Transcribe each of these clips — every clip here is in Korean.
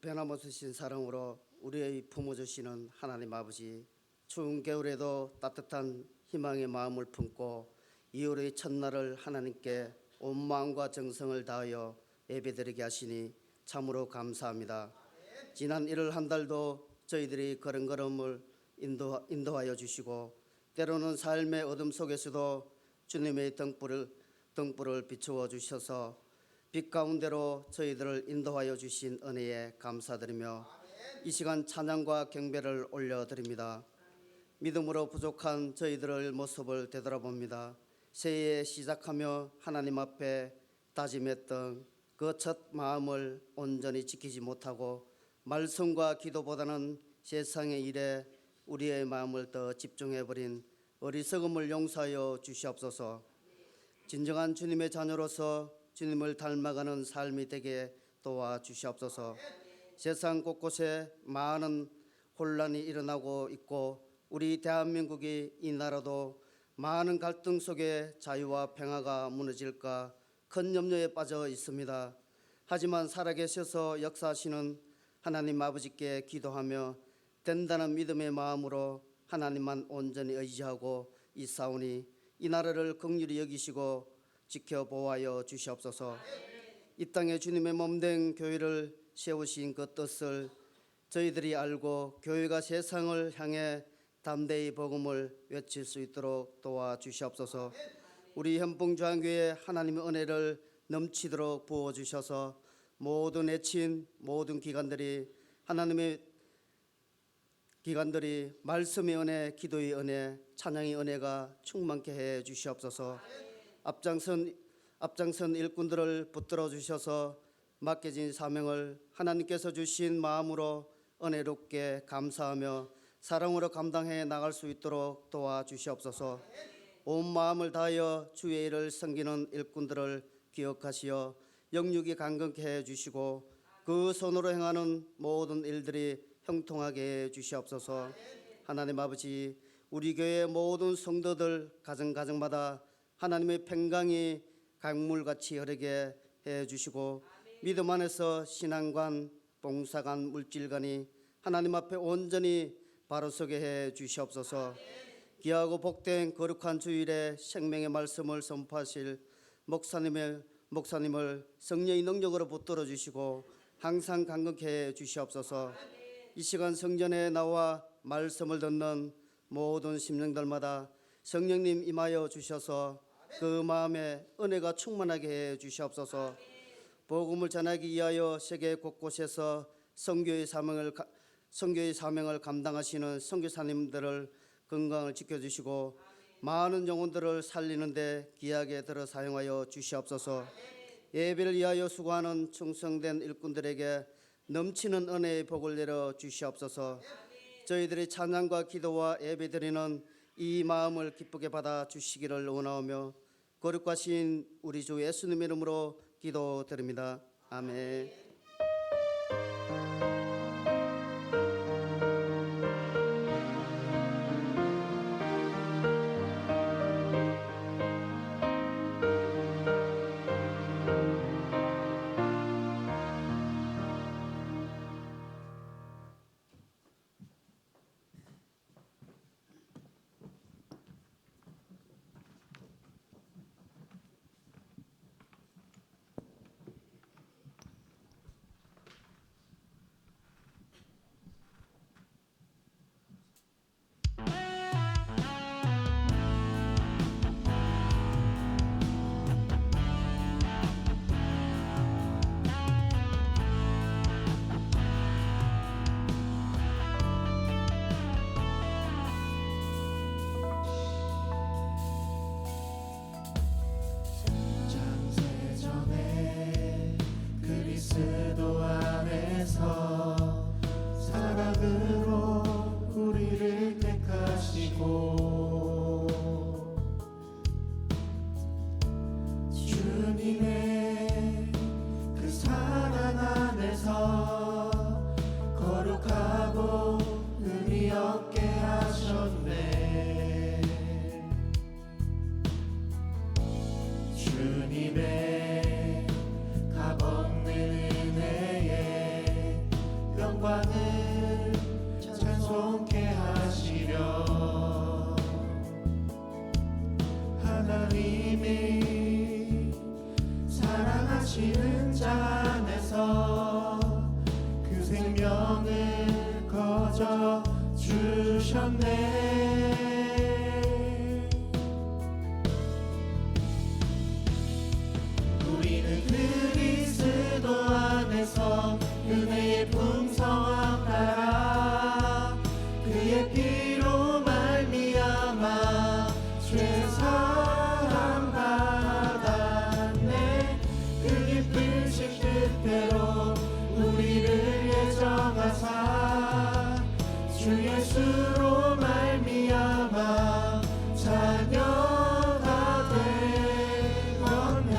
변함없으신 사랑으로 우리의 품어주시는 하나님 아버지, 추운 겨울에도 따뜻한 희망의 마음을 품고 2월의 첫날을 하나님께 온 마음과 정성을 다하여 예배드리게 하시니 참으로 감사합니다. 지난 1월 한 달도 저희들이 걸음걸음을 인도하여 주시고, 때로는 삶의 어둠 속에서도 주님의 등불을 비추어 주셔서 빛 가운데로 저희들을 인도하여 주신 은혜에 감사드리며 이 시간 찬양과 경배를 올려드립니다. 믿음으로 부족한 저희들의 모습을 되돌아봅니다. 새해에 시작하며 하나님 앞에 다짐했던 그 첫 마음을 온전히 지키지 못하고 말씀과 기도보다는 세상의 일에 우리의 마음을 더 집중해버린 어리석음을 용서하여 주시옵소서. 진정한 주님의 자녀로서 주님을 닮아가는 삶이 되게 도와주시옵소서. 세상 곳곳에 많은 혼란이 일어나고 있고 우리 대한민국이 이 나라도 많은 갈등 속에 자유와 평화가 무너질까 큰 염려에 빠져 있습니다. 하지만 살아계셔서 역사하시는 하나님 아버지께 기도하며 단단한 믿음의 마음으로 하나님만 온전히 의지하고 있사오니 이 나라를 긍휼히 여기시고 지켜보아여 주시옵소서. 이 땅에 주님의 몸된 교회를 세우신 그 뜻을 저희들이 알고 교회가 세상을 향해 담대히 복음을 외칠 수 있도록 도와주시옵소서. 우리 현봉주한교회 하나님의 은혜를 넘치도록 부어주셔서 모든 애친 모든 하나님의 기관들이 말씀의 은혜, 기도의 은혜, 찬양의 은혜가 충만케 해 주시옵소서. 앞장선 일꾼들을 붙들어 주셔서 맡겨진 사명을 하나님께서 주신 마음으로 은혜롭게 감사하며 사랑으로 감당해 나갈 수 있도록 도와주시옵소서. 온 마음을 다하여 주의 일을 섬기는 일꾼들을 기억하시어 영육이 강건케 해 주시고 그 손으로 행하는 모든 일들이 형통하게 해 주시옵소서. 하나님 아버지, 우리 교회의 모든 성도들 가정마다 하나님의 평강이 강물같이 흐르게 해 주시고 믿음 안에서 신앙관, 봉사관, 물질관이 하나님 앞에 온전히 바로 서게 해 주시옵소서. 귀하고 복된 거룩한 주일에 생명의 말씀을 선포하실 목사님을 성령의 능력으로 붙들어 주시고 항상 강건케 해 주시옵소서. 이 시간 성전에 나와 말씀을 듣는 모든 심령들마다 성령님 임하여 주셔서 그 마음에 은혜가 충만하게 해 주시옵소서. 복음을 전하기 위하여 세계 곳곳에서 선교의 사명을 감당하시는 선교사님들을 건강을 지켜주시고 많은 영혼들을 살리는데 귀하게 들어 사용하여 주시옵소서. 예배를 위하여 수고하는 충성된 일꾼들에게 넘치는 은혜의 복을 내려 주시옵소서. 저희들의 찬양과 기도와 예배드리는 이 마음을 기쁘게 받아 주시기를 원하오며 거룩하신 우리 주 예수님의 이름으로 기도드립니다. 아멘. 주님의 값없는 은혜에 주셨네. 우리는 그리스도 안에서 은혜의 풍성함 따라 그의 피로 말미암아 죄 사함 받았네. 그 기쁘신 뜻대로 우리를 예정하사 주 예수로 말미암아 자녀가 되었네.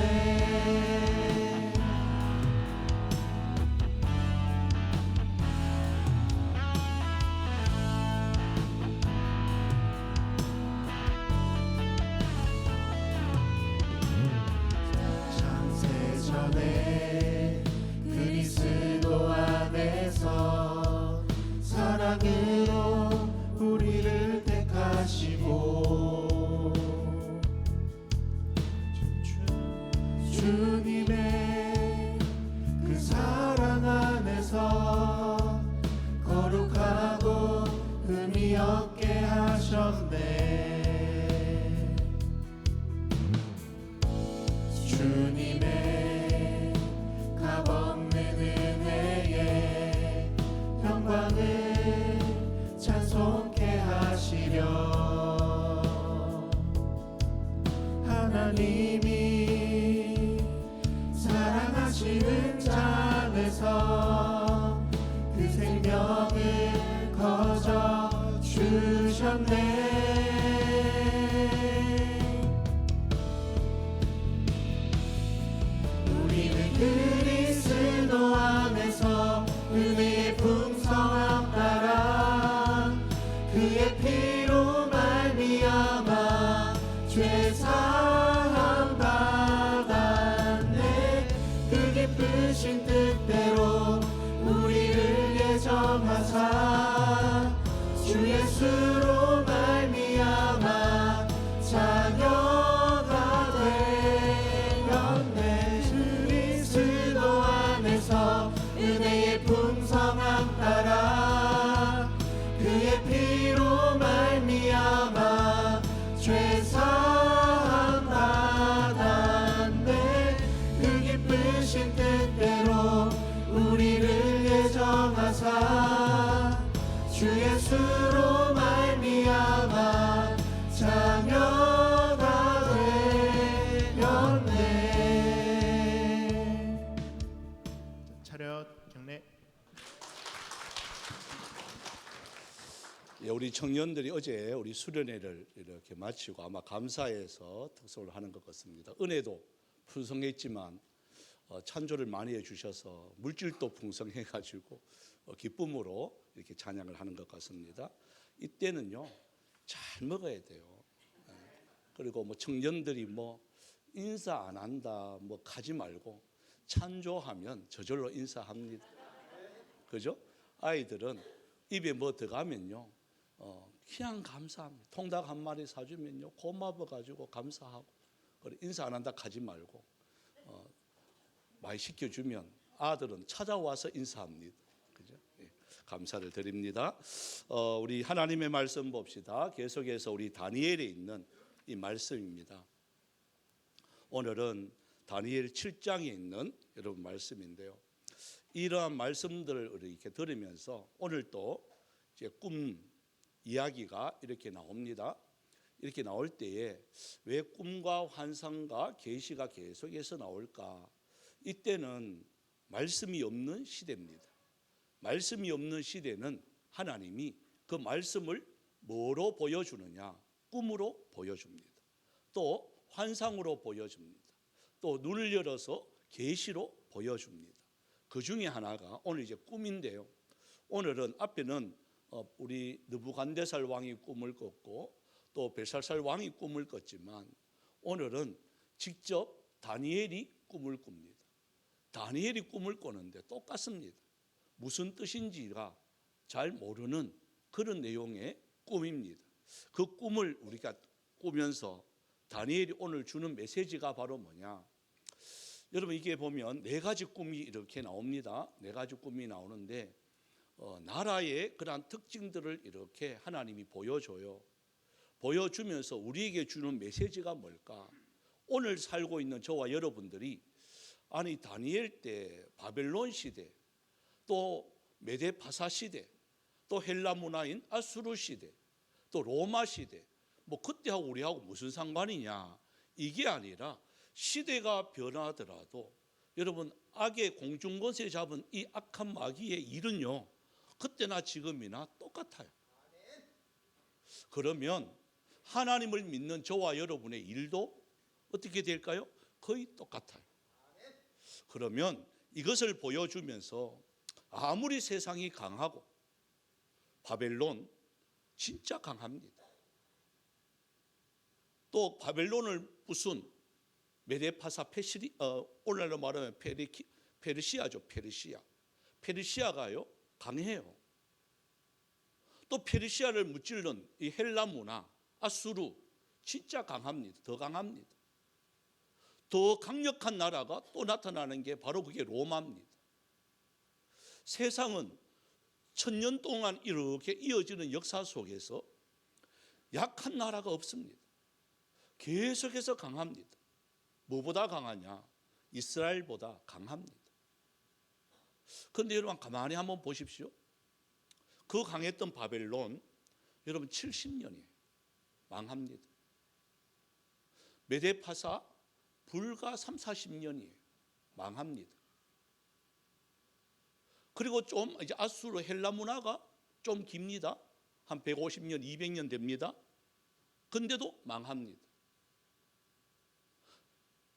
창세전에 그리스도 안에서 사랑으로 우리를 택하시고 주님의 그 사랑 안에서 거룩하고 흠이 없게 하셨네. 주님의 값없는 은혜에 영광을 찬송케 하시려 하나님이 사랑하시는 자 안에서 그 생명을 거저 주셨네. 우리는 그리스도 안에서 은혜의 풍성함 따라 그의 피로 말미암아 죄 사함 받았네. 그 기쁘신 뜻대로 우리를 예정하사 주 예수로 말미암아 자녀가 되었네. 그리스도 안에서 은혜의 풍성함 따라 그의 피로 말미암아 죄 사함 받았네. 그 기쁘신 뜻대로 우리를 예정하사 주 예수로 말미암아 자녀가 되었네. 차렷 경례. 예, 우리 청년들이 어제 우리 수련회를 이렇게 마치고 아마 감사해서 특송을 하는 것 같습니다. 은혜도 풍성했지만 찬조를 많이 해주셔서 물질도 풍성해가지고 기쁨으로 이렇게 찬양을 하는 것 같습니다. 이때는요 잘 먹어야 돼요. 그리고 뭐 청년들이 뭐 인사 안 한다 뭐 가지 말고 찬조하면 저절로 인사합니다. 그죠? 아이들은 입에 뭐 들어가면요 그냥 감사합니다. 통닭 한 마리 사주면요 고마워가지고 감사하고, 그래 인사 안 한다 가지 말고 많이 시켜주면 아들은 찾아와서 인사합니다. 그죠? 예, 감사를 드립니다. 우리 하나님의 말씀 봅시다. 계속해서 우리 다니엘에 있는 이 말씀입니다. 오늘은 다니엘 7장에 있는 여러분 말씀인데요. 이러한 말씀들을 이렇게 들으면서 오늘 또 이제 꿈 이야기가 이렇게 나옵니다. 이렇게 나올 때에 왜 꿈과 환상과 계시가 계속해서 나올까? 이때는 말씀이 없는 시대입니다. 말씀이 없는 시대는 하나님이 그 말씀을 뭐로 보여주느냐? 꿈으로 보여줍니다. 또 환상으로 보여줍니다. 또 눈을 열어서 계시로 보여줍니다. 그 중에 하나가 오늘 이제 꿈인데요. 오늘은 앞에는 우리 느부갓네살 왕이 꿈을 꿨고 또 벨사살 왕이 꿈을 꿨지만 오늘은 직접 다니엘이 꿈을 꿉니다. 다니엘이 꿈을 꾸는데 똑같습니다. 무슨 뜻인지가 잘 모르는 그런 내용의 꿈입니다. 그 꿈을 우리가 꾸면서 다니엘이 오늘 주는 메시지가 바로 뭐냐? 여러분 이게 보면 네 가지 꿈이 이렇게 나옵니다. 네 가지 꿈이 나오는데 나라의 그러한 특징들을 이렇게 하나님이 보여줘요. 보여주면서 우리에게 주는 메시지가 뭘까? 오늘 살고 있는 저와 여러분들이 아니 다니엘 때 바벨론 시대, 또 메데파사 시대, 또 헬라 문화인 아수르 시대, 또 로마 시대, 뭐 그때하고 우리하고 무슨 상관이냐? 이게 아니라 시대가 변하더라도 여러분 악의 공중권세 잡은 이 악한 마귀의 일은요 그때나 지금이나 똑같아요. 그러면 하나님을 믿는 저와 여러분의 일도 어떻게 될까요? 거의 똑같아요. 그러면 이것을 보여주면서 아무리 세상이 강하고 바벨론 진짜 강합니다. 또 바벨론을 부순 메데파사 오늘날로 말하면 페르시아죠. 페르시아가요 강해요. 또 페르시아를 무찌르는 이 헬라 문화 아수르 진짜 강합니다. 더 강합니다. 더 강력한 나라가 또 나타나는 게 바로 그게 로마입니다. 세상은 1000년 동안 이렇게 이어지는 역사 속에서 약한 나라가 없습니다. 계속해서 강합니다. 뭐보다 강하냐? 이스라엘보다 강합니다. 그런데 여러분 가만히 한번 보십시오. 그 강했던 바벨론 여러분 70년이에요. 망합니다. 메데파사 불과 30-40년이에요. 망합니다. 그리고 좀 이제 아수르 헬라 문화가 좀 깁니다. 한 150년, 200년 됩니다. 근데도 망합니다.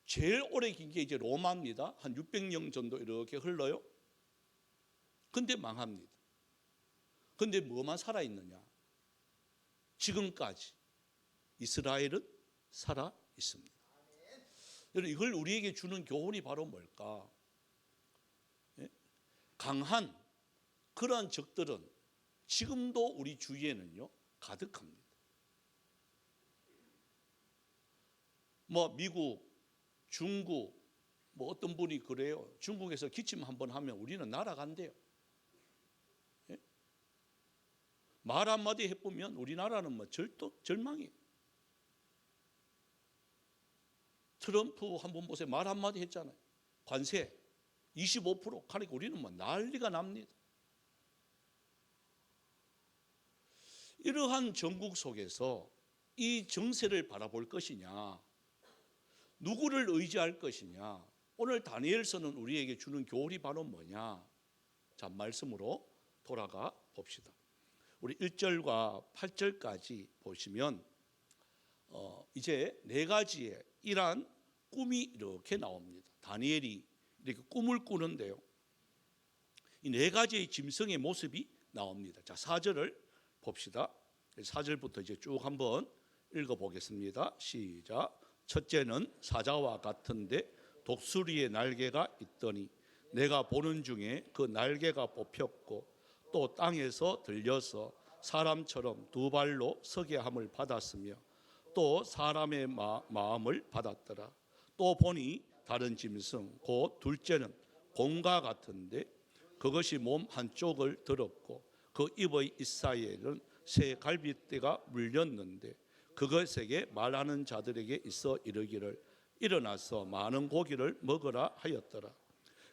제일 오래 긴 게 이제 로마입니다. 한 600년 정도 이렇게 흘러요. 근데 망합니다. 근데 뭐만 살아 있느냐? 지금까지 이스라엘은 살아 있습니다. 여러분 이걸 우리에게 주는 교훈이 바로 뭘까? 강한 그러한 적들은 지금도 우리 주위에는요 가득합니다. 뭐 미국, 중국, 뭐 어떤 분이 그래요. 중국에서 기침 한번 하면 우리는 날아간대요. 말 한마디 해보면 우리나라는 뭐 절망이에요. 트럼프 한번 보세요. 말 한마디 했잖아요. 관세 25% 하니까 우리는 뭐 난리가 납니다. 이러한 전국 속에서 이 정세를 바라볼 것이냐, 누구를 의지할 것이냐, 오늘 다니엘서는 우리에게 주는 교훈이 바로 뭐냐? 자, 말씀으로 돌아가 봅시다. 우리 1절과 8절까지 보시면 이제 네 가지의 이러한 꿈이 이렇게 나옵니다. 다니엘이 이렇게 꿈을 꾸는데요. 이 네 가지의 짐승의 모습이 나옵니다. 자, 4절을 봅시다. 4절부터 이제 쭉 한번 읽어보겠습니다. 시작. 첫째는 사자와 같은데 독수리의 날개가 있더니 내가 보는 중에 그 날개가 뽑혔고 또 땅에서 들려서 사람처럼 두 발로 서게 함을 받았으며 또 사람의 마음을 받았더라. 또 보니 다른 짐승 곧 둘째는 곰과 같은데 그것이 몸 한쪽을 들었고 그 입의 잇사이에는 새 갈빗대가 물렸는데 그것에게 말하는 자들에게 있어 이르기를 일어나서 많은 고기를 먹으라 하였더라.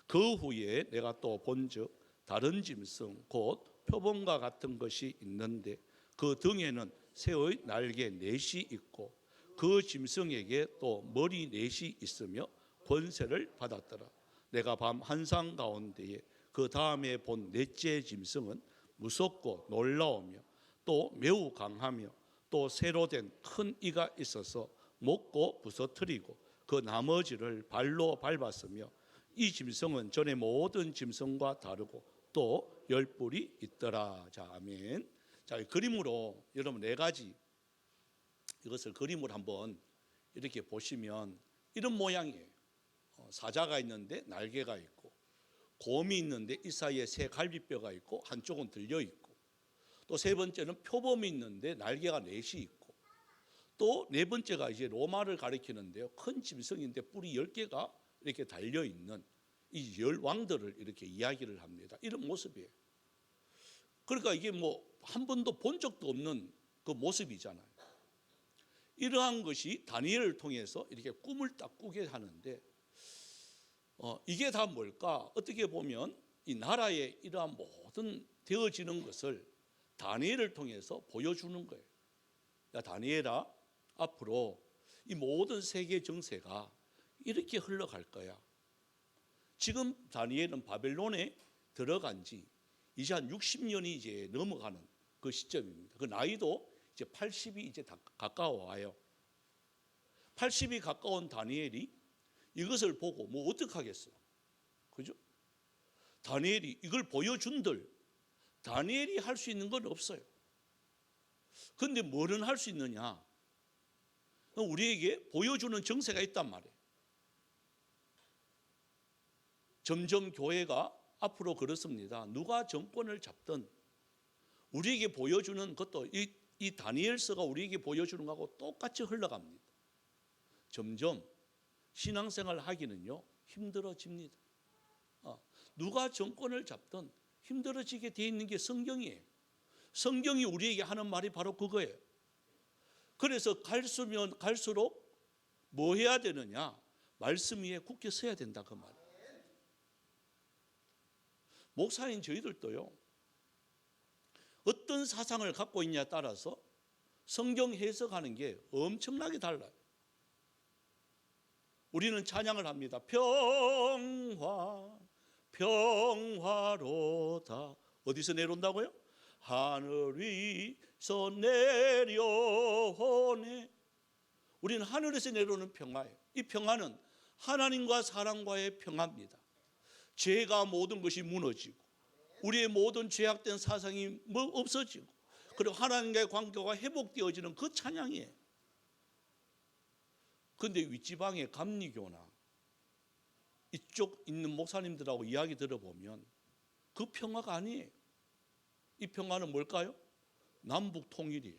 그 후에 내가 또 본즉 다른 짐승 곧 표범과 같은 것이 있는데 그 등에는 새의 날개 넷이 있고 그 짐승에게 또 머리 넷이 있으며 권세를 받았더라. 내가 밤 한상 가운데에 그 다음에 본 넷째 짐승은 무섭고 놀라우며 또 매우 강하며 또 새로 된 큰 이가 있어서 먹고 부서뜨리고 그 나머지를 발로 밟았으며 이 짐승은 전에 모든 짐승과 다르고 또 열뿔이 있더라. 자, 아멘. 자, 그림으로 여러분 네 가지 이것을 그림으로 한번 이렇게 보시면 이런 모양이에요. 사자가 있는데 날개가 있고 곰이 있는데 이 사이에 새 갈비뼈가 있고 한쪽은 들려 있고 또 세 번째는 표범이 있는데 날개가 넷이 있고 또 네 번째가 이제 로마를 가리키는데요. 큰 짐승인데 뿔이 10개가 이렇게 달려 있는 이 10왕들을 이렇게 이야기를 합니다. 이런 모습이에요. 그러니까 이게 뭐 한 번도 본 적도 없는 그 모습이잖아요. 이러한 것이 다니엘을 통해서 이렇게 꿈을 딱 꾸게 하는데 이게 다 뭘까? 어떻게 보면 이 나라의 이러한 모든 되어지는 것을 다니엘을 통해서 보여주는 거예요. 야, 다니엘아, 앞으로 이 모든 세계 정세가 이렇게 흘러갈 거야. 지금 다니엘은 바벨론에 들어간 지 이제 한 60년이 이제 넘어가는 그 시점입니다. 그 나이도 이제 80이 이제 다 가까워 와요. 80이 가까운 다니엘이 이것을 보고 뭐 어떡하겠어요? 그죠? 다니엘이 이걸 보여준들 다니엘이 할 수 있는 건 없어요. 그런데 뭐는 할 수 있느냐? 우리에게 보여주는 정세가 있단 말이에요. 점점 교회가 앞으로 그렇습니다. 누가 정권을 잡든 우리에게 보여주는 것도 이 다니엘서가 우리에게 보여주는 것하고 똑같이 흘러갑니다. 점점 신앙생활 하기는요 힘들어집니다. 누가 정권을 잡든 힘들어지게 돼 있는 게 성경이에요. 성경이 우리에게 하는 말이 바로 그거예요. 그래서 갈수록 뭐 해야 되느냐? 말씀 위에 굳게 서야 된다 그 말이에요. 목사인 저희들도요 어떤 사상을 갖고 있냐에 따라서 성경 해석하는 게 엄청나게 달라요. 우리는 찬양을 합니다. 평화 평화로다. 어디서 내려온다고요? 하늘 위서 내려오네. 우리는 하늘에서 내려오는 평화예요. 이 평화는 하나님과 사람과의 평화입니다. 죄가 모든 것이 무너지고 우리의 모든 죄악된 사상이 없어지고 그리고 하나님과의 관계가 회복되어지는 그 찬양이에요. 그런데 윗지방의 감리교나 이쪽 있는 목사님들하고 이야기 들어보면 그 평화가 아니에요. 이 평화는 뭘까요? 남북 통일이에요.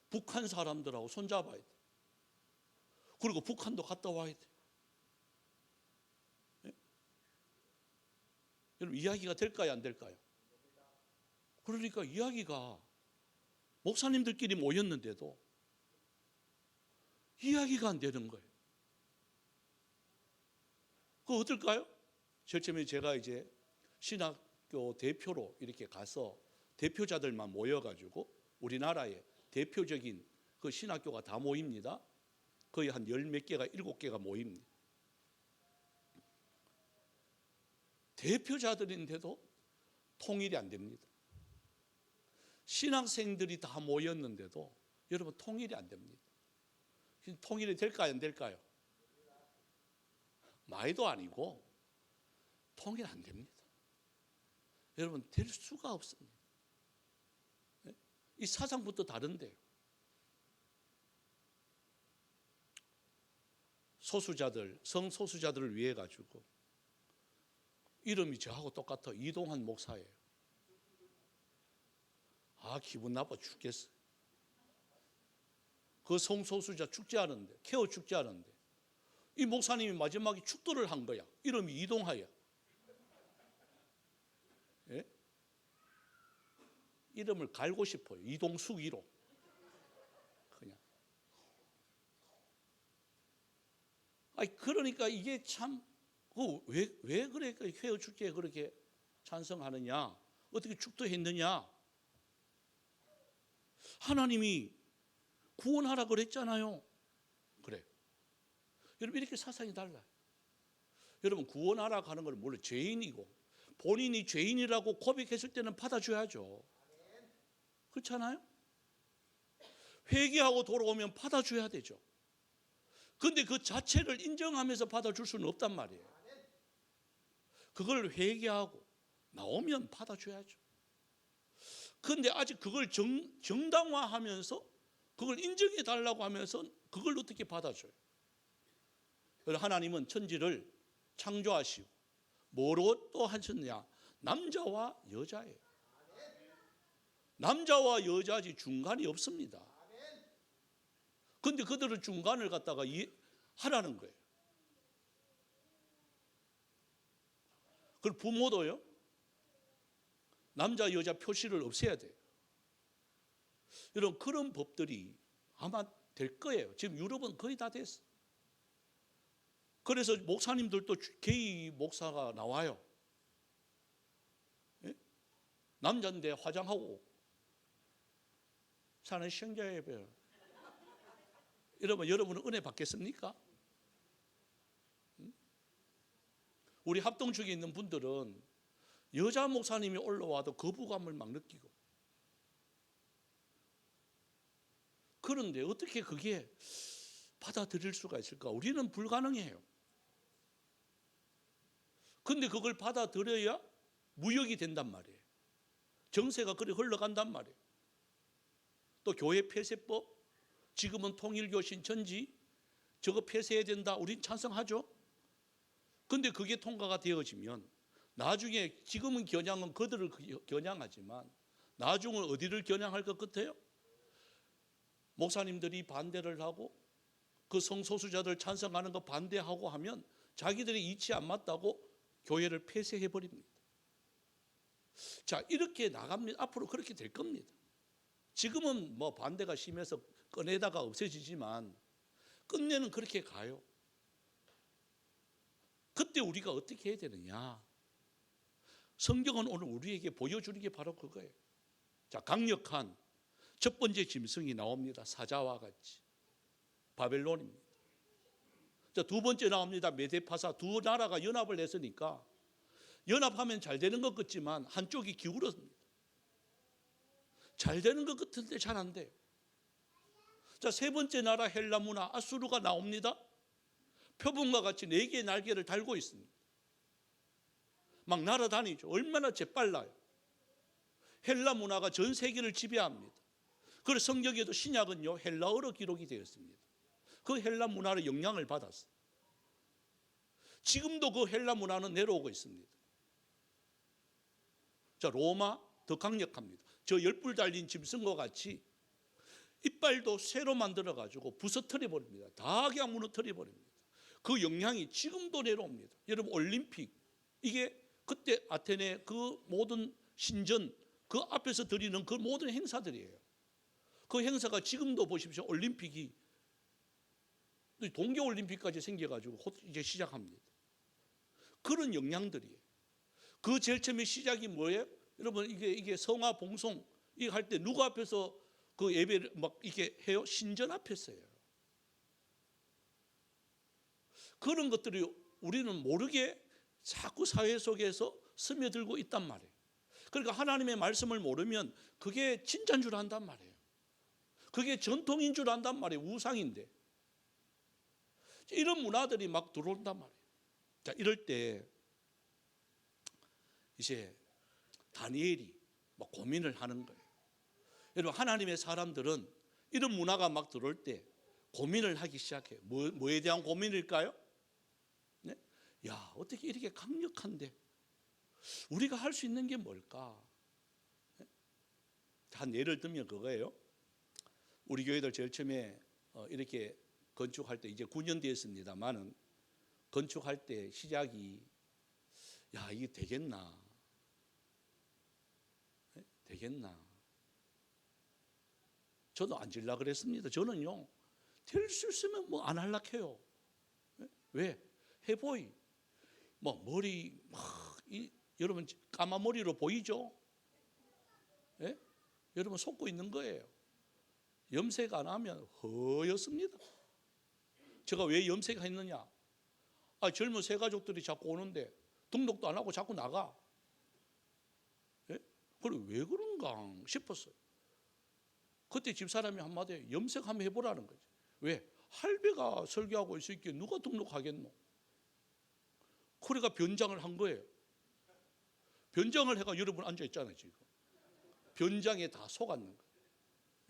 북한 사람들하고 손잡아야 돼. 그리고 북한도 갔다 와야 돼. 네? 여러분 이야기가 될까요? 안 될까요? 그러니까 이야기가 목사님들끼리 모였는데도 이야기가 안 되는 거예요. 그거 어떨까요? 처음에 제가 이제 신학교 대표로 이렇게 가서 대표자들만 모여가지고 우리나라의 대표적인 그 신학교가 다 모입니다. 거의 한 10몇 개가 7개가 모입니다. 대표자들인데도 통일이 안 됩니다. 신학생들이 다 모였는데도 여러분 통일이 안 됩니다. 통일이 될까요? 안 될까요? 마이도 아니고 통일 안 됩니다. 여러분 될 수가 없습니다. 이 사상부터 다른데요. 소수자들, 성소수자들을 위해 가지고 이름이 저하고 똑같아. 이동환 목사예요. 기분 나빠 죽겠어요. 그 성소수자 축제하는데, 케어 축제하는데 이 목사님이 마지막에 축도를 한 거야. 이름이 이동하야. 예? 이름을 갈고 싶어요. 이동숙이로. 그냥. 그러니까 이게 참, 왜 그래? 케어 축제에 그렇게 찬성하느냐? 어떻게 축도했느냐? 하나님이 구원하라 그랬잖아요. 그래. 여러분 이렇게 사상이 달라요. 여러분 구원하라 하는 건 물론 죄인이고 본인이 죄인이라고 고백했을 때는 받아줘야죠. 그렇잖아요? 회개하고 돌아오면 받아줘야 되죠. 그런데 그 자체를 인정하면서 받아줄 수는 없단 말이에요. 그걸 회개하고 나오면 받아줘야죠. 그런데 아직 그걸 정당화하면서 그걸 인정해 달라고 하면서 그걸 어떻게 받아줘요? 하나님은 천지를 창조하시고 뭐로 또 하셨느냐? 남자와 여자예요. 남자와 여자지 중간이 없습니다. 그런데 그들은 중간을 갖다가 하라는 거예요. 그리고 부모도요. 남자 여자 표시를 없애야 돼요. 여러분 그런 법들이 아마 될 거예요. 지금 유럽은 거의 다 됐어. 그래서 목사님들도 게이 목사가 나와요. 예? 남자인데 화장하고 사는 시행자예요. 여러분은 은혜 받겠습니까? 우리 합동축에 있는 분들은 여자 목사님이 올라와도 거부감을 막 느끼고, 그런데 어떻게 그게 받아들일 수가 있을까? 우리는 불가능해요. 근데 그걸 받아들여야 무역이 된단 말이에요. 정세가 그리 흘러간단 말이에요. 또 교회 폐쇄법, 지금은 통일교신 전지, 저거 폐쇄해야 된다. 우린 찬성하죠. 근데 그게 통과가 되어지면 나중에, 지금은 겨냥은 그들을 겨냥하지만 나중은 어디를 겨냥할 것 같아요? 목사님들이 반대를 하고 그 성소수자들 찬성하는 거 반대하고 하면 자기들이 이치 안 맞다고 교회를 폐쇄해 버립니다. 자, 이렇게 나갑니다. 앞으로 그렇게 될 겁니다. 지금은 뭐 반대가 심해서 꺼내다가 없어지지만 끝내는 그렇게 가요. 그때 우리가 어떻게 해야 되느냐? 성경은 오늘 우리에게 보여주는 게 바로 그거예요. 자, 강력한 첫 번째 짐승이 나옵니다. 사자와 같이 바벨론입니다. 자, 두 번째 나옵니다. 메데파사. 두 나라가 연합을 했으니까 연합하면 잘 되는 것 같지만 한쪽이 기울었습니다. 잘 되는 것 같은데 잘 안 돼요. 자, 세 번째 나라 헬라 문화 아수르가 나옵니다. 표범과 같이 4개의 날개를 달고 있습니다. 막 날아다니죠. 얼마나 재빨라요. 헬라 문화가 전 세계를 지배합니다. 그래서 성경에도 신약은요 헬라어로 기록이 되었습니다. 그 헬라 문화의 영향을 받았어요. 지금도 그 헬라 문화는 내려오고 있습니다. 자, 로마 더 강력합니다. 저 10뿔 달린 짐승과 같이 이빨도 쇠로 만들어 가지고 부서뜨려 버립니다. 다 그냥 무너뜨려 버립니다. 그 영향이 지금도 내려옵니다. 여러분 올림픽, 이게 그때 아테네 그 모든 신전 그 앞에서 드리는 그 모든 행사들이에요. 그 행사가 지금도 보십시오. 올림픽이 동계올림픽까지 생겨가지고 이제 시작합니다. 그런 영향들이에요. 그 제일 처음에 시작이 뭐예요? 여러분 이게 성화 봉송 이거 할 때 누구 앞에서 그 예배를 막 이렇게 해요? 신전 앞에서 해요. 그런 것들이 우리는 모르게 자꾸 사회 속에서 스며들고 있단 말이에요. 그러니까 하나님의 말씀을 모르면 그게 진짜인 줄 안단 말이에요. 그게 전통인 줄 안단 말이에요. 우상인데. 이런 문화들이 막 들어온단 말이에요. 자, 이럴 때 이제 다니엘이 막 고민을 하는 거예요. 여러분 하나님의 사람들은 이런 문화가 막 들어올 때 고민을 하기 시작해요. 뭐에 대한 고민일까요? 네? 야, 어떻게 이렇게 강력한데 우리가 할 수 있는 게 뭘까? 네? 한 예를 들면 그거예요. 우리 교회들 제일 처음에 이렇게 건축할 때 이제 9년 됐습니다만은 건축할 때 시작이 야, 이게 되겠나? 네? 되겠나? 저도 안 질라 그랬습니다. 저는요 될 수 있으면 뭐 안 할라 해요. 네? 왜? 해보이 뭐 머리 여러분 까만 머리로 보이죠? 네? 여러분 속고 있는 거예요. 염색 안 하면 허였습니다. 제가 왜 염색했느냐? 젊은 새 가족들이 자꾸 오는데 등록도 안 하고 자꾸 나가. 예? 그래 왜 그런가 싶었어요. 그때 집사람이 한마디에 염색 한번 해보라는 거지. 왜? 할배가 설교하고 있으니까 누가 등록하겠노? 그래가 변장을 한 거예요. 변장을 해가 여러분 앉아 있잖아요 지금. 변장에 다 속았는 거예요.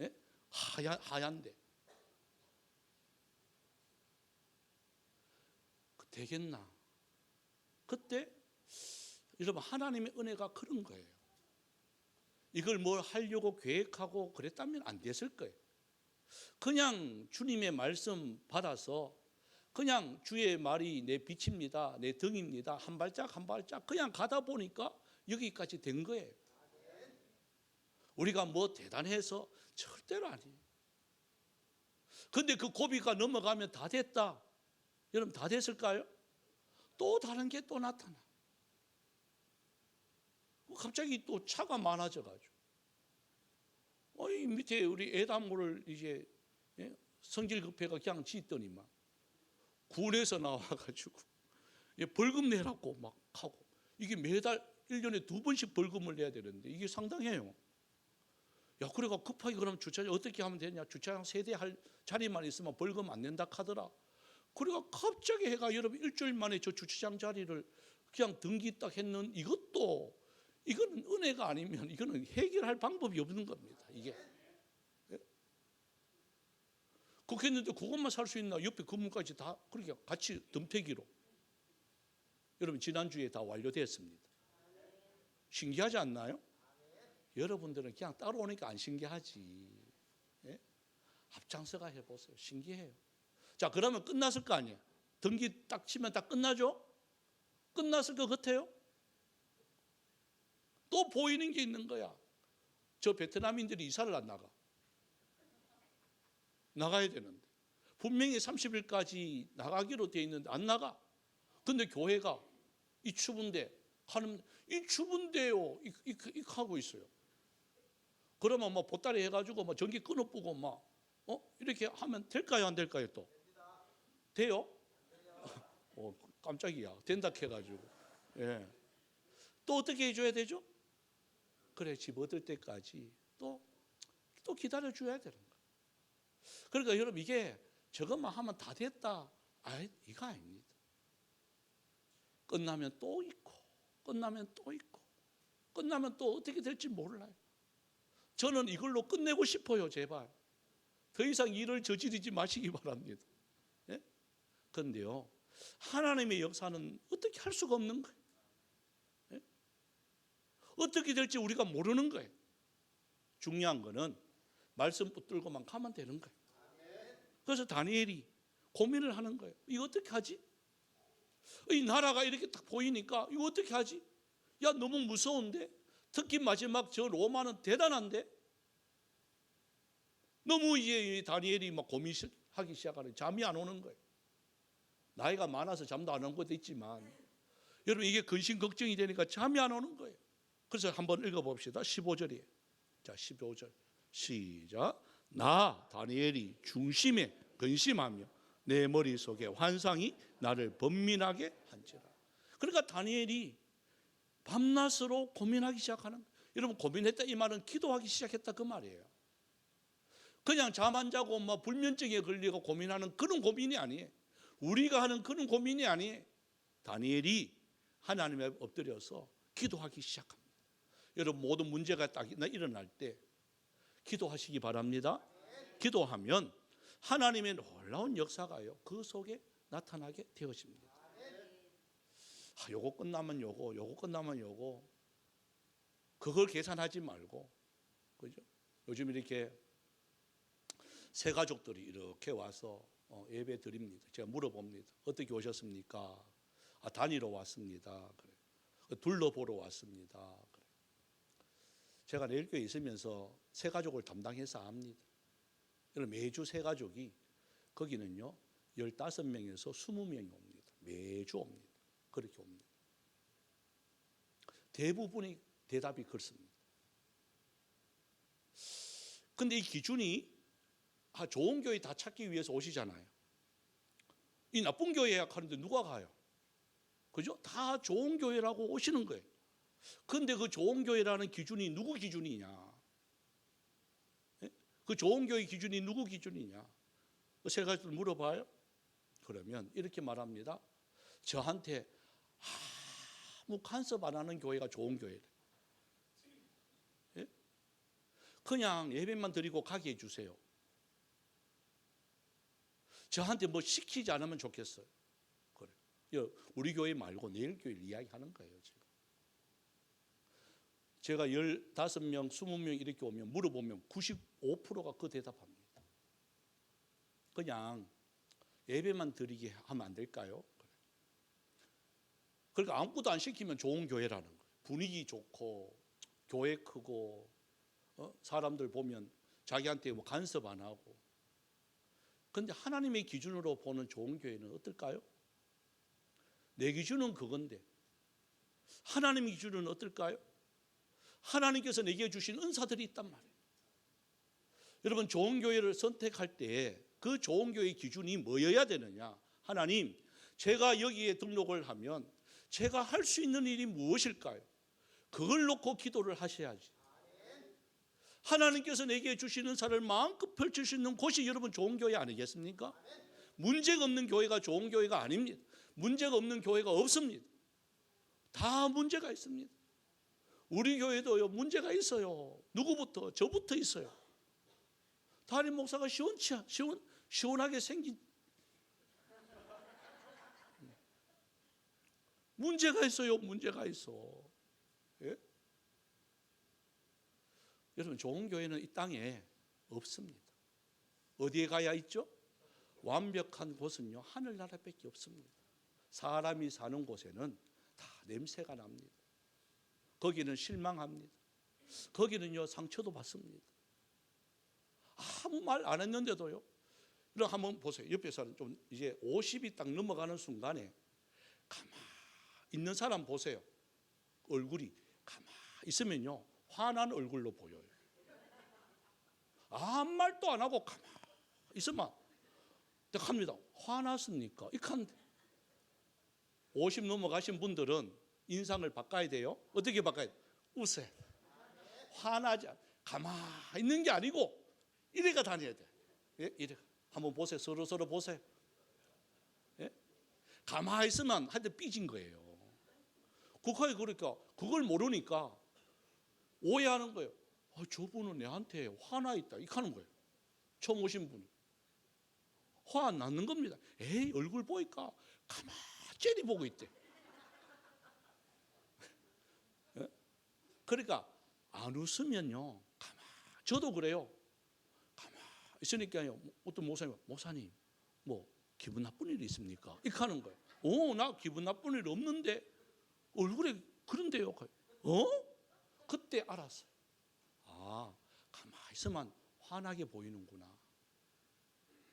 예? 하얀데. 되겠나? 그때 여러분 하나님의 은혜가 그런 거예요. 이걸 뭘 하려고 계획하고 그랬다면 안 됐을 거예요. 그냥 주님의 말씀 받아서 그냥 주의 말이 내 빛입니다, 내 등입니다, 한 발짝 한 발짝 그냥 가다 보니까 여기까지 된 거예요. 우리가 뭐 대단해서 절대로 아니에요. 근데 그 고비가 넘어가면 다 됐다. 여러분 다 됐을까요? 또 다른 게 또 나타나. 갑자기 또 차가 많아져가지고. 이 밑에 우리 애단물을 이제 성질 급해가 그냥 짓더니만 군에서 나와가지고 벌금 내라고 막 하고, 이게 매달 1년에 2번씩 벌금을 내야 되는데 이게 상당해요. 야, 그래가 급하게 그럼 주차장 어떻게 하면 되냐? 주차장 세대할 자리만 있으면 벌금 안 낸다 하더라. 그래가 갑자기 해가 여러분 일주일 만에 저 주차장 자리를 그냥 등기 딱 했는 이거는 은혜가 아니면 이거는 해결할 방법이 없는 겁니다. 이게. 그렇게 했는데 그것만 살 수 있나? 옆에 건물까지 다 그렇게 같이 덤태기로. 여러분 지난주에 다 완료됐습니다. 신기하지 않나요? 여러분들은 그냥 따로 오니까 안 신기하지. 예? 앞장서가 해보세요. 신기해요. 자, 그러면 끝났을 거 아니에요. 등기 딱 치면 다 끝나죠? 끝났을 것 같아요? 또 보이는 게 있는 거야. 저 베트남인들이 이사를 안 나가야 되는데 분명히 30일까지 나가기로 돼 있는데 안 나가. 근데 교회가 이 추분대 하는 이 추분대요 이 하고 있어요. 그러면 뭐 보따리 해가지고 뭐 전기 끊어보고 막 이렇게 하면 될까요, 안 될까요? 또 돼요? 깜짝이야. 된다 해가지고. 예. 또 어떻게 해줘야 되죠? 그래, 집 얻을 때까지 또 기다려 줘야 되는 거야. 그러니까 여러분 이게 저것만 하면 다 됐다. 이거 아닙니다. 끝나면 또 있고, 끝나면 또 있고, 끝나면 또 어떻게 될지 몰라요. 저는 이걸로 끝내고 싶어요, 제발. 더 이상 일을 저지르지 마시기 바랍니다. 예? 그런데요, 하나님의 역사는 어떻게 할 수가 없는 거예요. 예? 어떻게 될지 우리가 모르는 거예요. 중요한 거는 말씀 붙들고만 가면 되는 거예요. 그래서 다니엘이 고민을 하는 거예요. 이거 어떻게 하지? 이 나라가 이렇게 딱 보이니까 이거 어떻게 하지? 야, 너무 무서운데? 특히 마지막 저 로마는 대단한데? 너무 이제 다니엘이 막 고민하기 시작하는, 잠이 안 오는 거예요. 나이가 많아서 잠도 안 오는 것도 있지만 여러분 이게 근심 걱정이 되니까 잠이 안 오는 거예요. 그래서 한번 읽어봅시다. 15절이에요. 자, 15절 시작. 나 다니엘이 중심에 근심하며 내 머릿속에 환상이 나를 번민하게 한지라. 그러니까 다니엘이 밤낮으로 고민하기 시작하는 거예요. 여러분 고민했다 이 말은 기도하기 시작했다 그 말이에요. 그냥 잠 안 자고 막 불면증에 걸리고 고민하는 그런 고민이 아니에요. 우리가 하는 그런 고민이 아니에요. 다니엘이 하나님에 엎드려서 기도하기 시작합니다. 여러분 모든 문제가 딱 일어날 때 기도하시기 바랍니다. 기도하면 하나님의 놀라운 역사가요 그 속에 나타나게 되어집니다. 요거 끝나면 요거 끝나면 요거, 그걸 계산하지 말고, 그죠? 요즘 이렇게 새 가족들이 이렇게 와서 예배 드립니다. 제가 물어봅니다. 어떻게 오셨습니까? 다니러 왔습니다. 그래. 둘러보러 왔습니다. 그래. 제가 내일교회 있으면서 새 가족을 담당해서 합니다. 매주 새 가족이 거기는요 15명에서 20명이 옵니다. 매주 옵니다. 그렇게 옵니다. 대부분이 대답이 그렇습니다. 근데 이 기준이 좋은 교회 다 찾기 위해서 오시잖아요. 이 나쁜 교회 예약하는데 누가 가요? 그죠? 다 좋은 교회라고 오시는 거예요. 근데 그 좋은 교회라는 기준이 누구 기준이냐? 그 좋은 교회 기준이 누구 기준이냐? 세 가지를 물어봐요. 그러면 이렇게 말합니다. 저한테 아무 간섭 안 하는 교회가 좋은 교회래. 예? 그냥 예배만 드리고 가게 해주세요. 저한테 뭐 시키지 않으면 좋겠어요. 그래. 우리 교회 말고 내일 교회를 이야기하는 거예요. 제가 15명, 20명 이렇게 오면 물어보면 95%가 그 대답합니다. 그냥 예배만 드리게 하면 안 될까요? 그러니까 아무것도 안 시키면 좋은 교회라는 거예요. 분위기 좋고 교회 크고 사람들 보면 자기한테 뭐 간섭 안 하고. 그런데 하나님의 기준으로 보는 좋은 교회는 어떨까요? 내 기준은 그건데 하나님의 기준은 어떨까요? 하나님께서 내게 주신 은사들이 있단 말이에요. 여러분, 좋은 교회를 선택할 때 그 좋은 교회의 기준이 뭐여야 되느냐? 하나님, 제가 여기에 등록을 하면 제가 할 수 있는 일이 무엇일까요? 그걸 놓고 기도를 하셔야지. 하나님께서 내게 주신 은사를 마음껏 펼칠 수 있는 곳이 여러분 좋은 교회 아니겠습니까? 문제가 없는 교회가 좋은 교회가 아닙니다. 문제가 없는 교회가 없습니다. 다 문제가 있습니다. 우리 교회도요, 문제가 있어요. 누구부터? 저부터 있어요. 담임 목사가 시원하게 생긴 문제가 있어요. 문제가 있어. 예? 여러분, 좋은 교회는 이 땅에 없습니다. 어디에 가야 있죠? 완벽한 곳은요, 하늘나라밖에 없습니다. 사람이 사는 곳에는 다 냄새가 납니다. 거기는 실망합니다. 거기는요, 상처도 받습니다. 아무 말 안 했는데도요. 이런 한번 보세요. 옆에서는 좀 이제 50이 딱 넘어가는 순간에 가만히 있는 사람 보세요. 얼굴이 가만히 있으면요, 화난 얼굴로 보여요. 아무 말도 안 하고 가만히 있으면 합니다. 화났습니까? 이칸데 50 넘어가신 분들은 인상을 바꿔야 돼요. 어떻게 바꿔야 돼요? 웃어야 돼요. 화나지 않아. 가만히 있는 게 아니고 이래가 다녀야 돼. 예? 이래. 한번 보세요. 서로 보세요. 예? 가만히 있으면 한테 삐진 거예요. 국가에 그러니까 그걸 모르니까 오해하는 거예요. 저분은 내한테 화나 있다. 이렇게 하는 거예요. 처음 오신 분이. 화 안 나는 겁니다. 에이, 얼굴 보니까 가만히 보고 있대. 예? 그러니까 안 웃으면요, 저도 그래요. 가만히 있으니까요, 어떤 목사님 뭐 기분 나쁜 일이 있습니까? 이렇게 하는 거예요. 나 기분 나쁜 일 없는데 얼굴에 그런데요. 그때 알았어요. 가만히 있으면 화나게 보이는구나.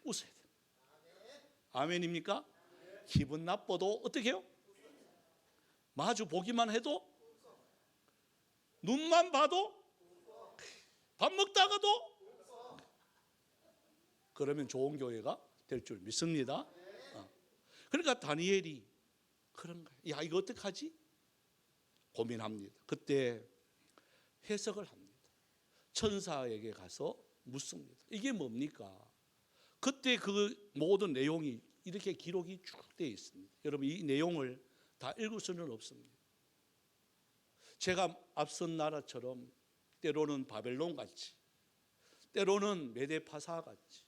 웃어야 돼요. 아멘입니까? 기분 나빠도 어떻게 해요? 마주 보기만 해도, 눈만 봐도, 밥 먹다가도, 그러면 좋은 교회가 될 줄 믿습니다. 그러니까 다니엘이 그런 거예요. 야, 이거 어떡하지? 고민합니다. 그때 해석을 합니다. 천사에게 가서 묻습니다. 이게 뭡니까? 그때 그 모든 내용이 이렇게 기록이 쭉 되어 있습니다. 여러분, 이 내용을 다 읽을 수는 없습니다. 제가 앞선 나라처럼 때로는 바벨론 같이, 때로는 메데파사 같이,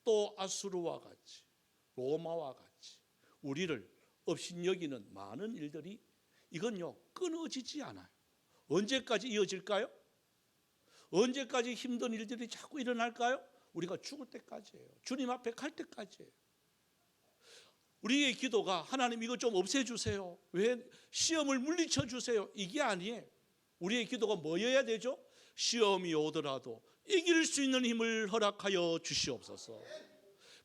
또 아수르와 같이, 로마와 같이 우리를 업신여기는 많은 일들이, 이건요, 끊어지지 않아요. 언제까지 이어질까요? 언제까지 힘든 일들이 자꾸 일어날까요? 우리가 죽을 때까지예요. 주님 앞에 갈 때까지예요. 우리의 기도가 하나님 이거 좀 없애주세요. 왜 시험을 물리쳐 주세요. 이게 아니에요. 우리의 기도가 뭐여야 되죠? 시험이 오더라도 이길 수 있는 힘을 허락하여 주시옵소서.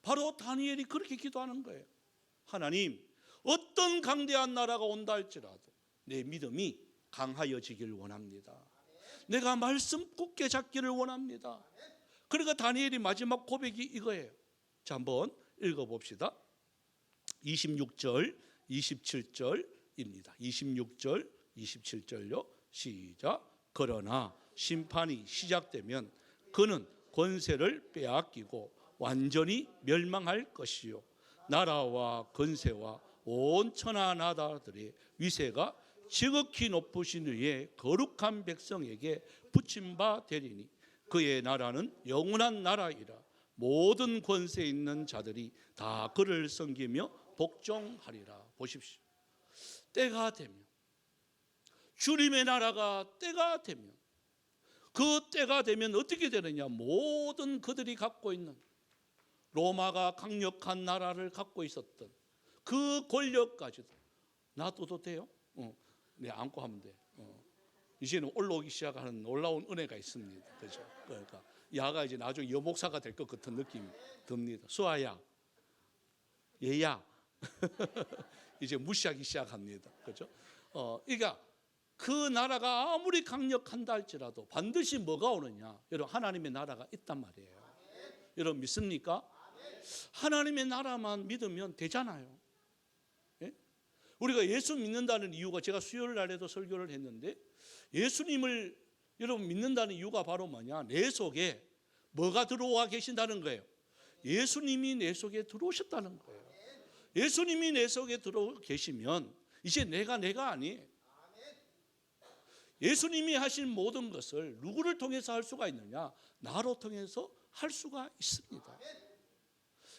바로 다니엘이 그렇게 기도하는 거예요. 하나님, 어떤 강대한 나라가 온다 할지라도 내 믿음이 강하여지길 원합니다. 내가 말씀 굳게 잡기를 원합니다. 그러니까 다니엘이 마지막 고백이 이거예요. 자, 한번 읽어봅시다. 26절, 27절입니다. 26절, 27절요. 시작. 그러나 심판이 시작되면 그는 권세를 빼앗기고 완전히 멸망할 것이요, 나라와 권세와 온 천하 나라들의 위세가 지극히 높으신 이의 거룩한 백성에게 붙임 바 되리니 그의 나라는 영원한 나라이라. 모든 권세 있는 자들이 다 그를 섬기며 복종하리라. 보십시오. 때가 되면, 주님의 나라가 때가 되면, 그 때가 되면 어떻게 되느냐? 모든 그들이 갖고 있는, 로마가 강력한 나라를 갖고 있었던 그 권력까지도 놔둬도 돼요? 네, 안고 하면 돼. 이제는 올라오기 시작하는 놀라운 은혜가 있습니다. 그죠? 그러니까 야가 이제 나중에 여목사가 될 것 같은 느낌이 듭니다. 수아야, 얘야, 이제 무시하기 시작합니다. 그죠? 그러니까 그 나라가 아무리 강력한다 할지라도 반드시 뭐가 오느냐? 여러분, 하나님의 나라가 있단 말이에요. 여러분 믿습니까? 하나님의 나라만 믿으면 되잖아요. 예? 우리가 예수 믿는다는 이유가, 제가 수요일 날에도 설교를 했는데, 예수님을 여러분 믿는다는 이유가 바로 뭐냐? 내 속에 뭐가 들어와 계신다는 거예요. 예수님이 내 속에 들어오셨다는 거예요. 예수님이 내 속에 들어와 계시면 이제 내가 아니에요. 예수님이 하신 모든 것을 누구를 통해서 할 수가 있느냐? 나로 통해서 할 수가 있습니다.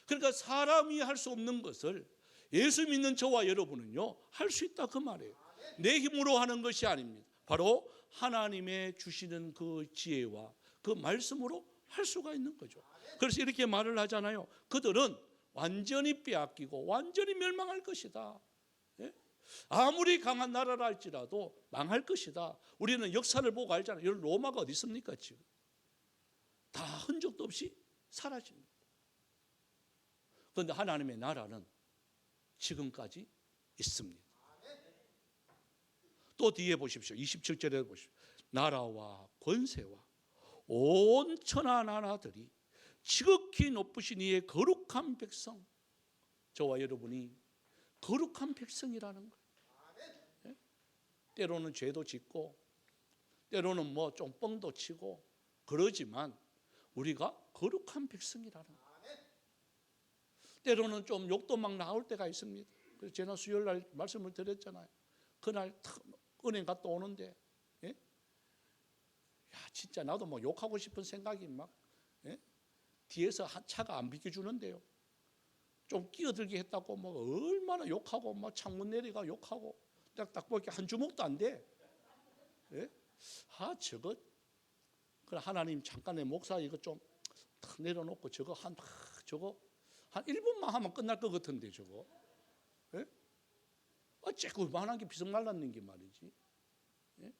그러니까 사람이 할 수 없는 것을 예수 믿는 저와 여러분은요, 할 수 있다 그 말이에요. 내 힘으로 하는 것이 아닙니다. 바로 하나님의 주시는 그 지혜와 그 말씀으로 할 수가 있는 거죠. 그래서 이렇게 말을 하잖아요. 그들은 완전히 빼앗기고 완전히 멸망할 것이다. 예? 아무리 강한 나라라 할지라도 망할 것이다. 우리는 역사를 보고 알잖아요. 여러분, 로마가 어디 있습니까 지금? 다 흔적도 없이 사라집니다. 그런데 하나님의 나라는 지금까지 있습니다. 또 뒤에 보십시오. 27절에 보십시오. 나라와 권세와 온 천하 나라들이 지극히 높으신 이의 거룩한 백성, 저와 여러분이 거룩한 백성이라는 거예요. 예? 때로는 죄도 짓고 때로는 뭐 좀 뻥도 치고 그러지만 우리가 거룩한 백성이라는 거예요. 때로는 좀 욕도 막 나올 때가 있습니다. 그래서 제가 수요일 날 말씀을 드렸잖아요. 그날 탁 은행 갔다 오는데, 예? 야, 진짜 나도 뭐 욕하고 싶은 생각이 막, 예? 뒤에서 한 차가 안 비켜주는데요. 좀 끼어들게 했다고 뭐 얼마나 욕하고 막 창문 내리가 욕하고 딱 보니까 한 주먹도 안 돼. 예? 저거 그래 하나님 잠깐의 목사 이거 좀 탁 내려놓고 저거 한 1분만 하면 끝날 것 같은데 저거. 예? 조그만한 게 비석 말랐는 게 말이지. 예?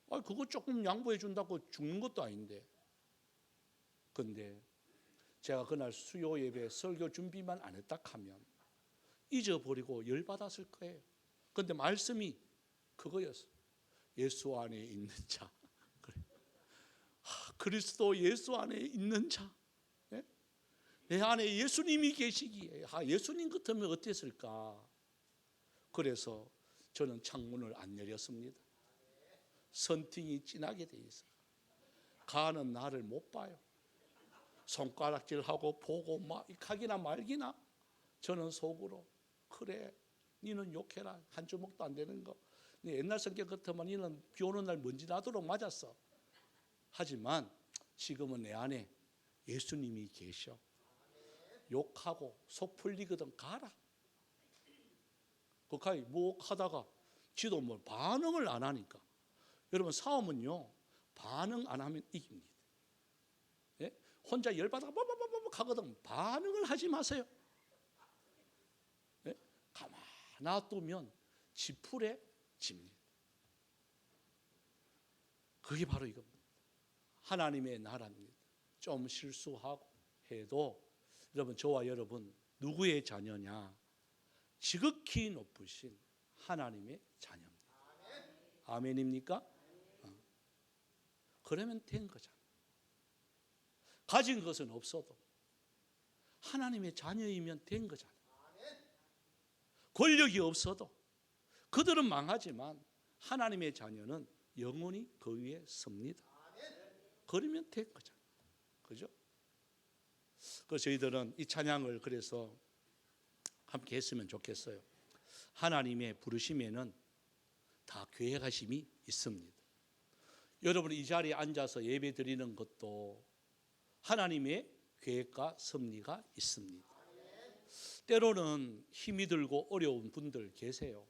그거 조금 양보해 준다고 죽는 것도 아닌데. 근데 제가 그날 수요 예배 설교 준비만 안 했다 하면 잊어버리고 열받았을 거예요. 근데 말씀이 그거였어요. 예수 안에 있는 자. 그리스도 예수 안에 있는 자. 예? 내 안에 예수님이 계시기에 예수님 같으면 어땠을까? 그래서 저는 창문을 안 열었습니다. 선팅이 진하게 돼 있어요. 가는 나를 못 봐요. 손가락질하고 보고 막 가기나 말기나 저는 속으로 그래 니는 욕해라 한 주먹도 안 되는 거. 옛날 성격 같으면 니는 비 오는 날 먼지 나도록 맞았어. 하지만 지금은 내 안에 예수님이 계셔. 욕하고 속 풀리거든 가라. 거기 뭐 하다가 지도 뭐 반응을 안 하니까. 여러분 싸움은요 반응 안 하면 이깁니다. 예? 혼자 열받아가 가거든 반응을 하지 마세요. 예? 가만 놔두면 지풀에 집니다. 그게 바로 이겁니다. 하나님의 나라입니다. 좀 실수하고 해도 여러분 저와 여러분 누구의 자녀냐? 지극히 높으신 하나님의 자녀입니다. 아멘입니까? 그러면 된 거잖아요. 가진 것은 없어도 하나님의 자녀이면 된 거잖아요. 권력이 없어도 그들은 망하지만 하나님의 자녀는 영원히 그 위에 섭니다. 그러면 된 거잖아요. 그죠? 그래서 저희들은 이 찬양을 그래서 함께 했으면 좋겠어요. 하나님의 부르심에는 다 계획하심이 있습니다. 여러분이 이 자리에 앉아서 예배 드리는 것도 하나님의 계획과 섭리가 있습니다. 때로는 힘이 들고 어려운 분들 계세요.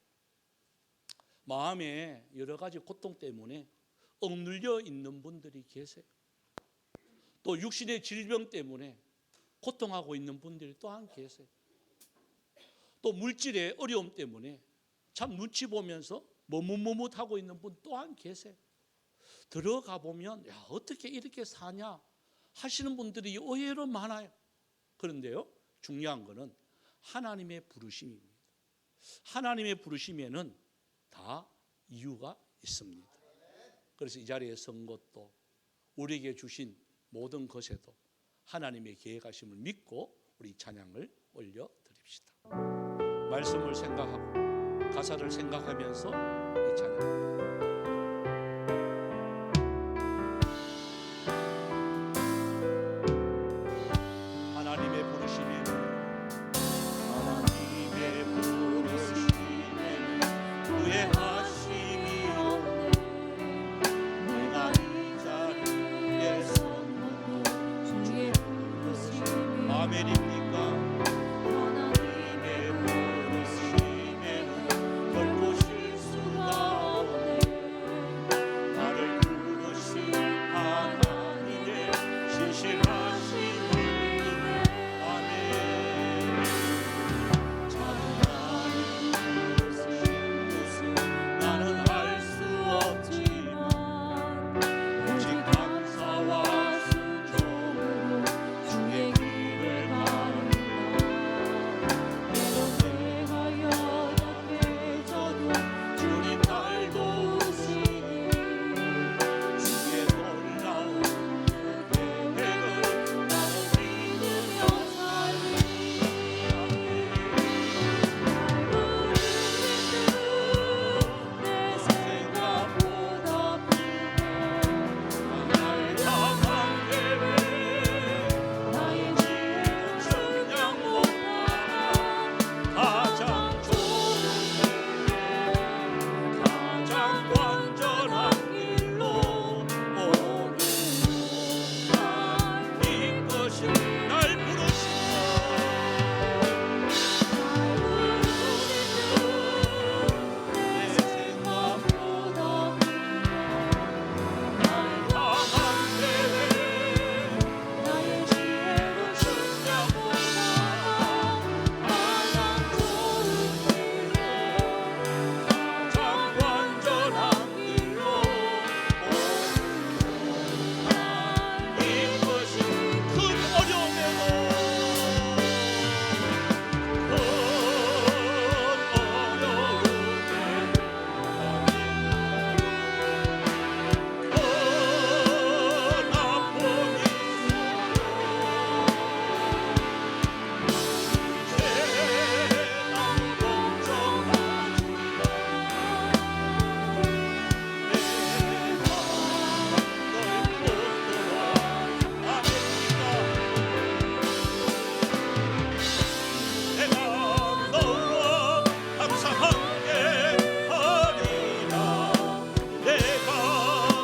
마음에 여러 가지 고통 때문에 억눌려 있는 분들이 계세요. 또 육신의 질병 때문에 고통하고 있는 분들이 또한 계세요. 또 물질의 어려움 때문에 참 눈치 보면서 머뭇머뭇하고 있는 분 또한 계세요. 들어가 보면 야, 어떻게 이렇게 사냐 하시는 분들이 의외로 많아요. 그런데요, 중요한 것은 하나님의 부르심입니다. 하나님의 부르심에는 다 이유가 있습니다. 그래서 이 자리에 선 것도, 우리에게 주신 모든 것에도 하나님의 계획하심을 믿고 우리 찬양을 올려드립시다. 말씀을 생각하고 가사를 생각하면서 이 찬양. 하나님의 부르심에는 후회하심이 없네. 내가 이 자리에 선 것도 주의 부르심이 아멘입니까? 하나님의 부르심에는 결코 실수가 없네. 나를 부르신 하나님의 신실하심을 믿네. 아멘. 나는 부르신 뜻은 나는 알 수 없지만 오직 감사와 순종으로 주의 길을 가는다. 때론 내가 연약해져도 주님 날 도우시니 주의 놀라운 계획을 나는 믿으며 살리. 내 생각보다 날 향한 계획 나의 지혜는 정녕 못하나 가장 좋은 길 가장 완전한 길로 오는 날 이것이 날 부르신 내 생각보다 날 향한 계획 나의 지혜는 정녕 못하나 가장 좋은 길로 가장 완전한 길로 오는 날 이것이 큰 어려움에도 내가 너와 항상 함께하리라. 내가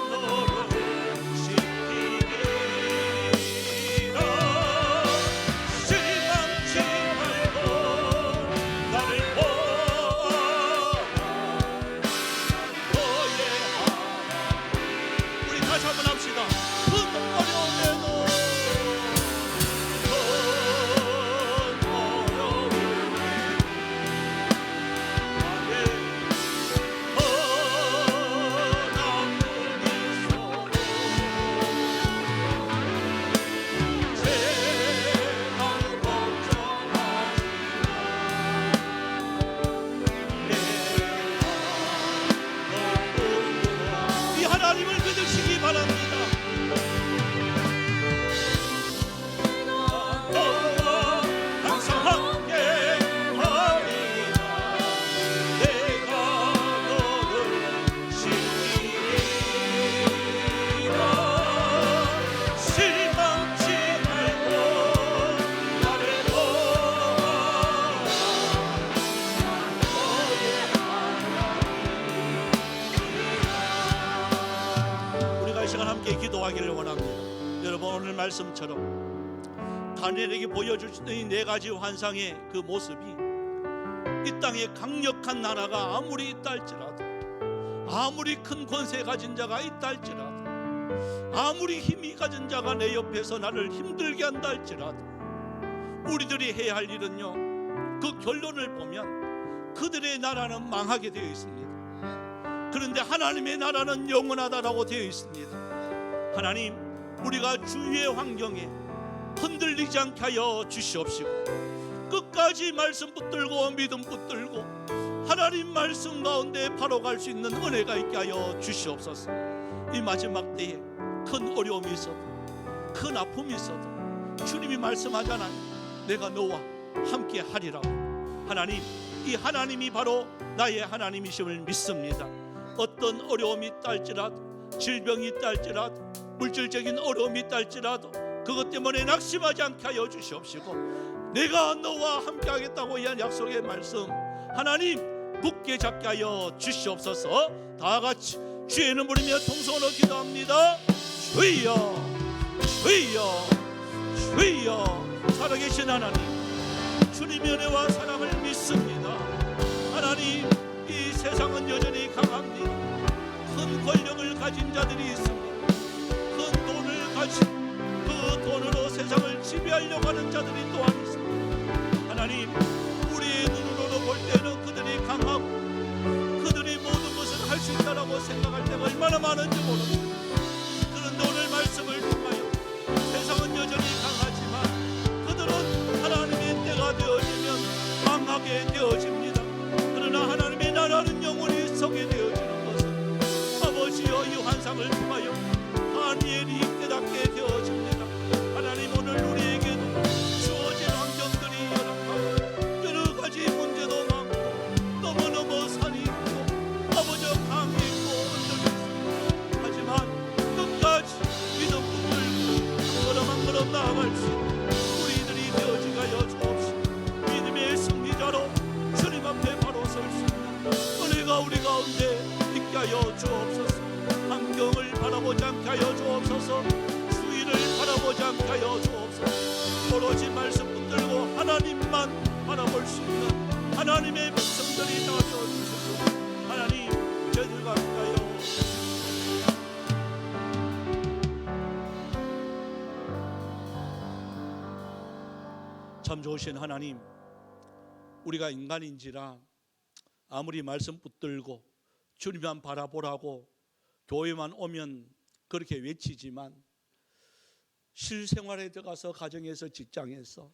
너를 지키리라. 실망치 말고 나를 보아라. 너의 하나님. 우리 다시 한번 합시다. 큰 어려움에도 이 하나님을 믿으시기 바랍니다. 너와 항상 함께하리라. 내가 너를 지키리라. 실망치 말고 나를 보아라. 우리가 이 시간 함께 기도하기를 원합니다. 여러분, 오늘 말씀처럼 다니엘에게 보여주신 이 네 가지 환상의 그 모습이 이 땅에 강력한 나라가 아무리 있다 할지라도, 아무리 큰 권세 가진 자가 있다 할지라도, 아무리 힘이 가진 자가 내 옆에서 나를 힘들게 한다 할지라도 우리들이 해야 할 일은요, 그 결론을 보면 그들의 나라는 망하게 되어 있습니다. 그런데 하나님의 나라는 영원하다라고 되어 있습니다. 하나님, 우리가 주위의 환경에 흔들리지 않게 하여 주시옵시고 끝까지 말씀 붙들고 믿음 붙들고 하나님 말씀 가운데 바로 갈 수 있는 은혜가 있게 하여 주시옵소서. 이 마지막 때에 큰 어려움이 있어도 큰 아픔이 있어도 주님이 말씀하잖아요. 내가 너와 함께 하리라고. 하나님, 이 하나님이 바로 나의 하나님이심을 믿습니다. 어떤 어려움이 있다 할지라도, 질병이 있다 할지라도, 물질적인 어려움이 있다 할지라도 그것 때문에 낙심하지 않게 하여 주시옵시고 내가 너와 함께 하겠다고 한 약속의 말씀 하나님 굳게 잡게 하여 주시옵소서. 다 같이 주의 이름 부르며 통성으로 기도합니다. 주여 주여 주여. 살아계신 하나님, 주님의 은혜와 사랑을 믿습니다. 하나님, 이 세상은 여전히 강합니다. 큰 권력을 가진 자들이 있습니다. 큰 돈을 가진 그 돈으로 세상을 지배하려고 하는 자들이 또한 있습니다. 하나님, 우리의 눈으로 볼 때는 그들이 강하고 그들이 모든 것을 할 수 있다라고 생각할 때가 얼마나 많은지 모릅니다. 그런데 오늘 말씀을 통하여 세상은 여전히 강하지만 그들은 하나님의 때가 되어지면 망하게 되어집니다. 그러나 하나님의 나라는 영원히 서게 되어지는 것은 아버지여 이 환상을 통하여 다니엘이 깨닫게 되어집니다. 하나님, 오늘 우리에게도 주어진 환경들이 열악하고 여러 가지 문제도 많고 너무너무 산이 있고 아버지여 강이 있고 언덕이 있습니다. 하지만 끝까지 믿음 붙들고 걸음 한 걸음 나아갈 수 있는 우리들이 되어지게 하여 주옵시고 믿음의 승리자로 주님 앞에 바로 설 수 있는 은혜가 우리 가운데 있게 하여 주옵소서. 환경을 바라보지 않게 하여 주옵소서. 주위를 바라보지 않게 하여 주옵소서. 오로지 말씀 붙들고 하나님만 바라볼 수 있는 하나님의 백성들이 되어 주시고 하나님, 저희들과 함께 하여 주시옵소서. 참 좋으신 하나님, 우리가 인간인지라 아무리 말씀 붙들고 주님만 바라보라고 교회만 오면 그렇게 외치지만 실생활에 들어가서 가정에서 직장에서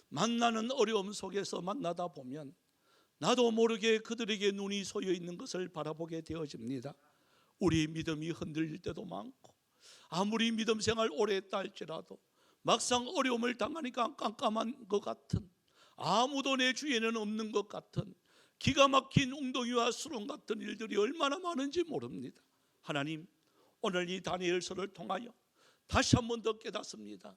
만나는 어려움 속에서 만나다 보면 나도 모르게 그들에게 눈이 쏘여 있는 것을 바라보게 되어집니다. 우리 믿음이 흔들릴 때도 많고 아무리 믿음 생활 오래 했다 할지라도 막상 어려움을 당하니까 깜깜한 것 같은, 아무도 내 주위에는 없는 것 같은 기가 막힌 웅덩이와 수렁 같은 일들이 얼마나 많은지 모릅니다. 하나님, 오늘 이 다니엘서를 통하여 다시 한 번 더 깨닫습니다.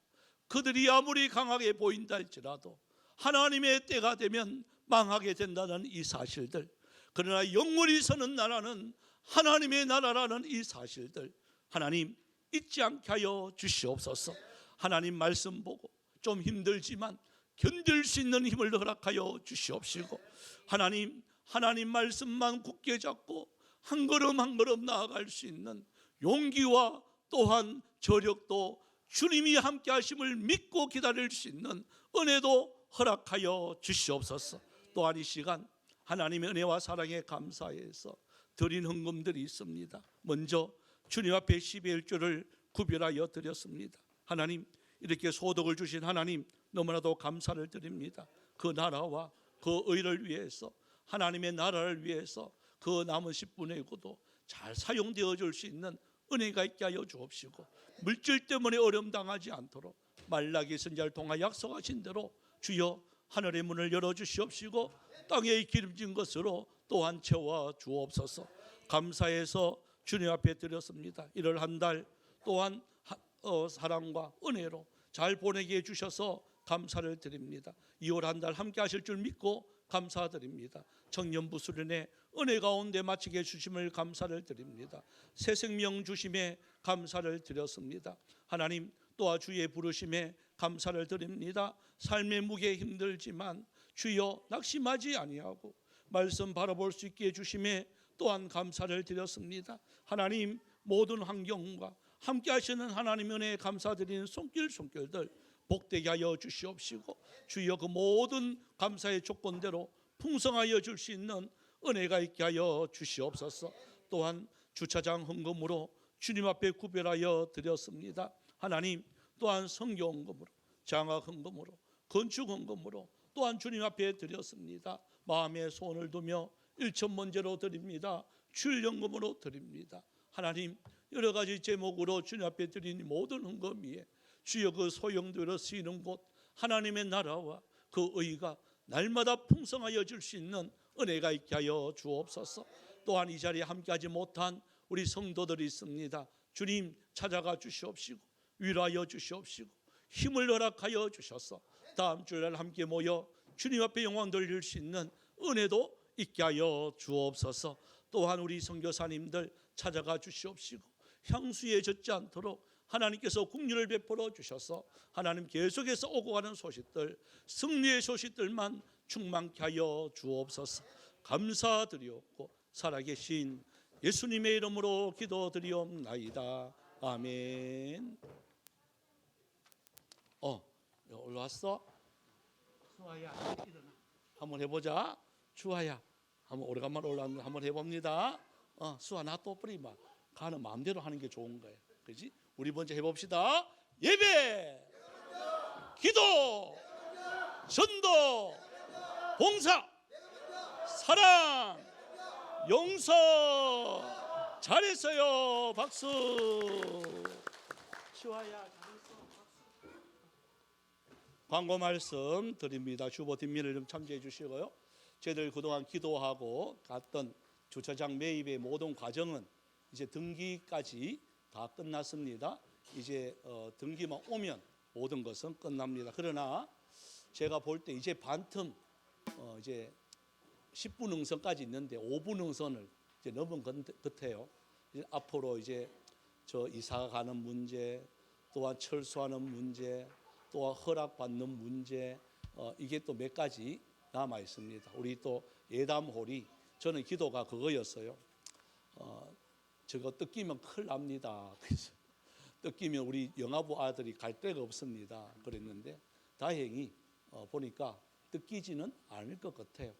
그들이 아무리 강하게 보인다 할지라도 하나님의 때가 되면 망하게 된다는 이 사실들, 그러나 영원히 서는 나라는 하나님의 나라라는 이 사실들 하나님 잊지 않게 하여 주시옵소서. 하나님 말씀 보고 좀 힘들지만 견딜 수 있는 힘을 허락하여 주시옵시고 하나님 말씀만 굳게 잡고 한 걸음 한 걸음 나아갈 수 있는 용기와 또한 저력도 주님이 함께 하심을 믿고 기다릴 수 있는 은혜도 허락하여 주시옵소서. 또한 이 시간 하나님의 은혜와 사랑에 감사해서 드린 헌금들이 있습니다. 먼저 주님 앞에 12일 주를 구별하여 드렸습니다. 하나님, 이렇게 소득을 주신 하나님 너무나도 감사를 드립니다. 그 나라와 그 의를 위해서, 하나님의 나라를 위해서 그 남은 10분의 9도 잘 사용되어 줄 수 있는 은혜가 있게 하여 주옵시고 물질 때문에 어려움 당하지 않도록 말라기 선지자를 통하여 약속하신 대로 주여 하늘의 문을 열어주시옵시고 땅에 기름진 것으로 또한 채워 주옵소서. 감사해서 주님 앞에 드렸습니다. 1월 한 달 또한 사랑과 은혜로 잘 보내게 해주셔서 감사를 드립니다. 2월 한 달 함께 하실 줄 믿고 감사드립니다. 청년부 수련회 은혜 가운데 마치게 해주심을 감사를 드립니다. 새 생명 주심에 감사를 드렸습니다. 하나님, 또한 주의 부르심에 감사를 드립니다. 삶의 무게 힘들지만 주여 낙심하지 아니하고 말씀 바라볼 수 있게 해주심에 또한 감사를 드렸습니다. 하나님, 모든 환경과 함께 하시는 하나님 은혜에 감사드리는 손길들 복되게 하여 주시옵시고 주여 그 모든 감사의 조건대로 풍성하여 줄 수 있는 은혜가 있게 하여 주시옵소서. 또한 주차장 헌금으로 주님 앞에 구별하여 드렸습니다. 하나님, 또한 성교 헌금으로, 장학 헌금으로, 건축 헌금으로 또한 주님 앞에 드렸습니다. 마음에 소원을 두며 일천번제로 드립니다. 출연금으로 드립니다. 하나님, 여러 가지 제목으로 주님 앞에 드린 모든 헌금 위에 주여 그 소용되어 쓰이는 곳 하나님의 나라와 그 의가 날마다 풍성하여 줄 수 있는 은혜가 있게 하여 주옵소서. 또한 이 자리에 함께하지 못한 우리 성도들이 있습니다. 주님 찾아가 주시옵시고 위로하여 주시옵시고 힘을 허락하여 주셔서 다음 주일날 함께 모여 주님 앞에 영광 돌릴 수 있는 은혜도 있게 하여 주옵소서. 또한 우리 선교사님들 찾아가 주시옵시고 향수에 젖지 않도록 하나님께서 긍휼을 베풀어 주셔서 하나님 계속해서 오고 가는 소식들, 승리의 소식들만 충만케 하여 주옵소서. 감사드리옵고 살아계신 예수님의 이름으로 기도드리옵나이다. 아멘. 올라왔어? 수아야, 일어나. 한번 해보자. 주아야, 한번 오래간만에 올라왔는데 한번 해봅니다. 수아, 나 또 뿌리마. 가는 마음대로 하는 게 좋은 거예요. 그렇지? 우리 먼저 해봅시다. 예배, 기도, 전도, 봉사, 사랑, 용서. 잘했어요. 박수. 주아야, 잘했어. 박수. 광고 말씀 드립니다. 주보 뒷면을 좀 참조해 주시고요. 저희들 그동안 기도하고 갔던 주차장 매입의 모든 과정은 이제 등기까지 다 끝났습니다. 이제 등기만 오면 모든 것은 끝납니다. 그러나 제가 볼 때 이제 반틈 이제 10분 응선까지 있는데 5분 응선을 이제 넘은 것 같아요. 이제 앞으로 이제 저 이사 가는 문제, 또한 철수하는 문제, 또한 허락받는 문제, 이게 또 몇 가지 남아 있습니다. 우리 또 예담홀이 저는 기도가 그거였어요. 저거 뜯기면 큰일 납니다. 그래서 뜯기면 우리 영아부 아들이 갈 데가 없습니다. 그랬는데 다행히 보니까 뜯기지는 않을 것 같아요.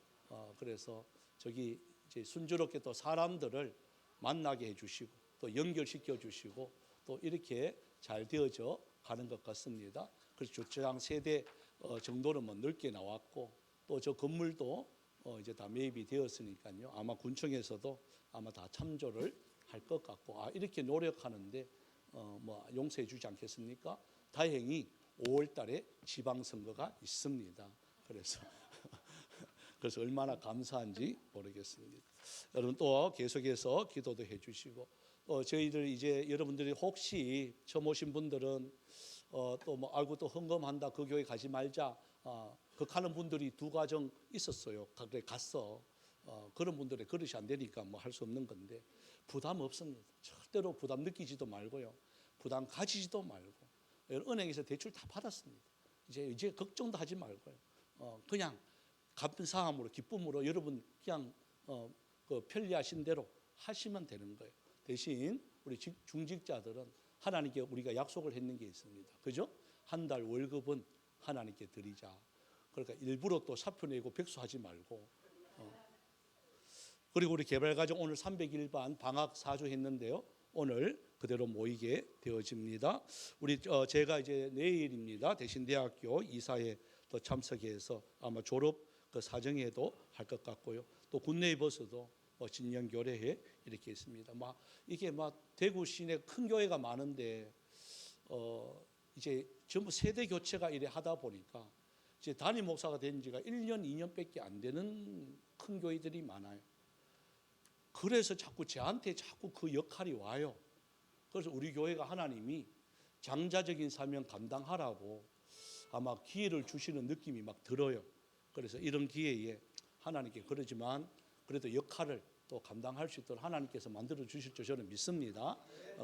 그래서 저기 이제 순조롭게 또 사람들을 만나게 해주시고 또 연결시켜 주시고 또 이렇게 잘 되어져 가는 것 같습니다. 그래서 주차장 세대 정도는 뭐 넓게 나왔고 또 저 건물도 이제 다 매입이 되었으니까요. 아마 군청에서도 아마 다 참조를 할 것 같고 이렇게 노력하는데 뭐 용서해 주지 않겠습니까? 다행히 5월달에 지방선거가 있습니다. 그래서 얼마나 감사한지 모르겠습니다. 여러분 또 계속해서 기도도 해주시고 저희들 이제 여러분들이 혹시 처음 오신 분들은 또 뭐 알고 또 헌금한다 그 교회 가지 말자 그 가는 분들이 두 가정 있었어요. 그래 갔어. 그런 분들의 그릇이 안 되니까 뭐 할 수 없는 건데 부담 없습니다. 절대로 부담 느끼지도 말고요. 부담 가지지도 말고 은행에서 대출 다 받았습니다. 이제 걱정도 하지 말고요. 그냥 감사함으로 기쁨으로 여러분 그냥 그 편리하신 대로 하시면 되는 거예요. 대신 우리 중직자들은 하나님께 우리가 약속을 했는 게 있습니다. 그죠? 한 달 월급은 하나님께 드리자. 그러니까 일부러 또 사표 내고 백수하지 말고. 그리고 우리 개발가정 오늘 301반 방학 사주 했는데요. 오늘 그대로 모이게 되어집니다. 우리 제가 이제 내일입니다. 대신대학교 이사회 또 참석해서 아마 졸업 그 사정회도 할 것 같고요. 또 국내에 버스도 진령 교례회 이렇게 있습니다. 막 이게 막 대구 시내 큰 교회가 많은데 이제 전부 세대 교체가 이래 하다 보니까 이제 담임 목사가 된 지가 1년 2년밖에 안 되는 큰 교회들이 많아요. 그래서 자꾸 저한테 자꾸 그 역할이 와요. 그래서 우리 교회가 하나님이 장자적인 사명 감당하라고 아마 기회를 주시는 느낌이 막 들어요. 그래서 이런 기회에 하나님께 그러지만 그래도 역할을 또 감당할 수 있도록 하나님께서 만들어 주실 줄 저는 믿습니다.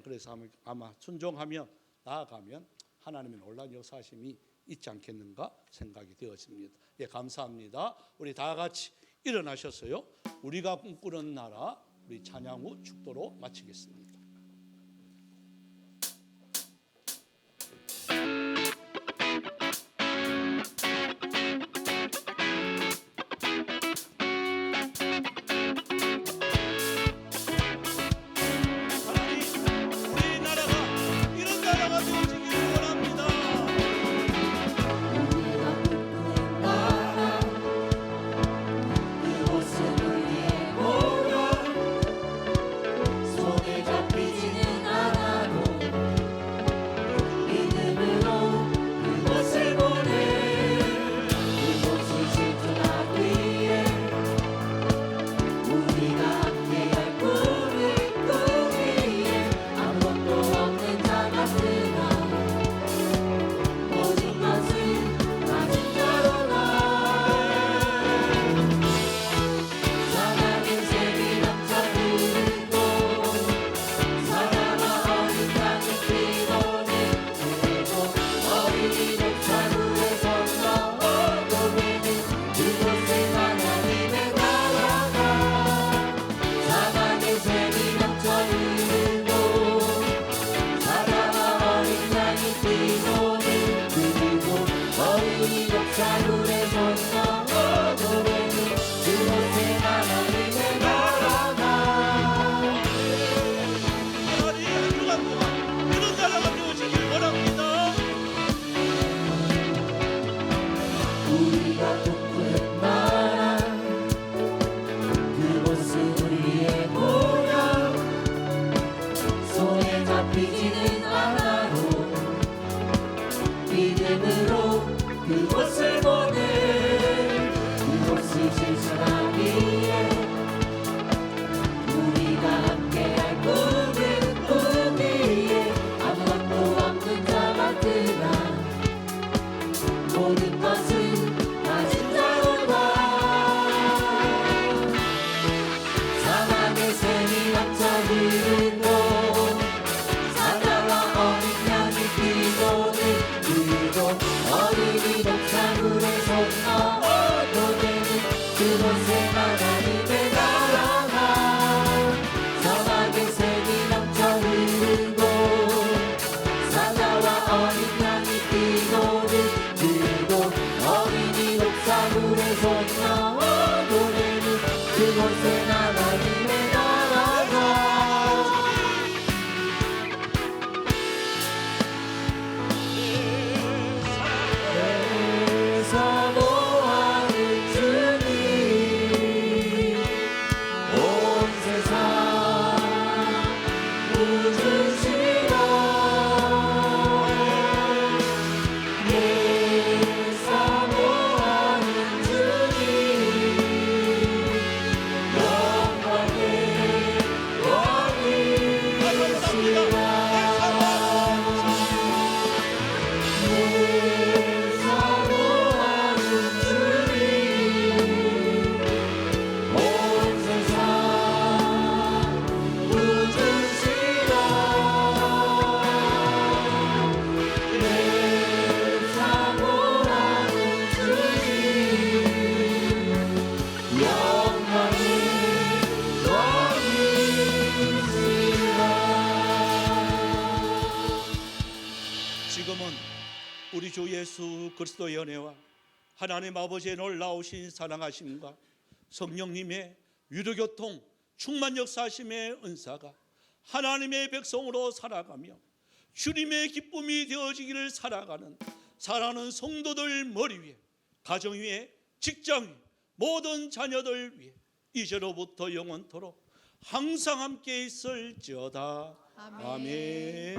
그래서 아마 순종하며 나아가면 하나님의 놀라운 역사하심이 있지 않겠는가 생각이 되었습니다. 예, 감사합니다. 우리 다 같이 일어나셨어요. 우리가 꿈꾸는 나라 우리 찬양 후 축도로 마치겠습니다. 사랑 위에 우리가 함께할 꿈은 꿈이에 아무것도 없는 자 같으나 모든 것은 가진 자로다 사막의 샘이 넘쳐 흐르고 사자와 어린 양이 뛰고는 그리고 어린이 동산물에 손 넣어도 되는 그곳에 하나님의 나라가 사막의 샘이 넘쳐 흐르고 사자와 어린 양이 뛰고는 그리고 어린이 동산물에 손 넣어도 되는 그곳에 하나님의 나라가 내 사모하는 주님 온 세상 웃으시라 내 사모하는 주님 영광의 왕이시라 내 사모하는 주님 온 세상 웃으시라 내 사모하는 주님 영광의 왕이시라 지금은 우리 주 예수 그리스도의 은혜와 하나님 아버지의 놀라우신 사랑하심과 성령님의 위로교통 충만 역사하심의 은사가 하나님의 백성으로 살아가며 주님의 기쁨이 되어지기를 살아가는 사랑하는 성도들 머리 위에 가정 위에 직장 위에 모든 자녀들 위에 이제로부터 영원토록 항상 함께 있을지어다. 아멘.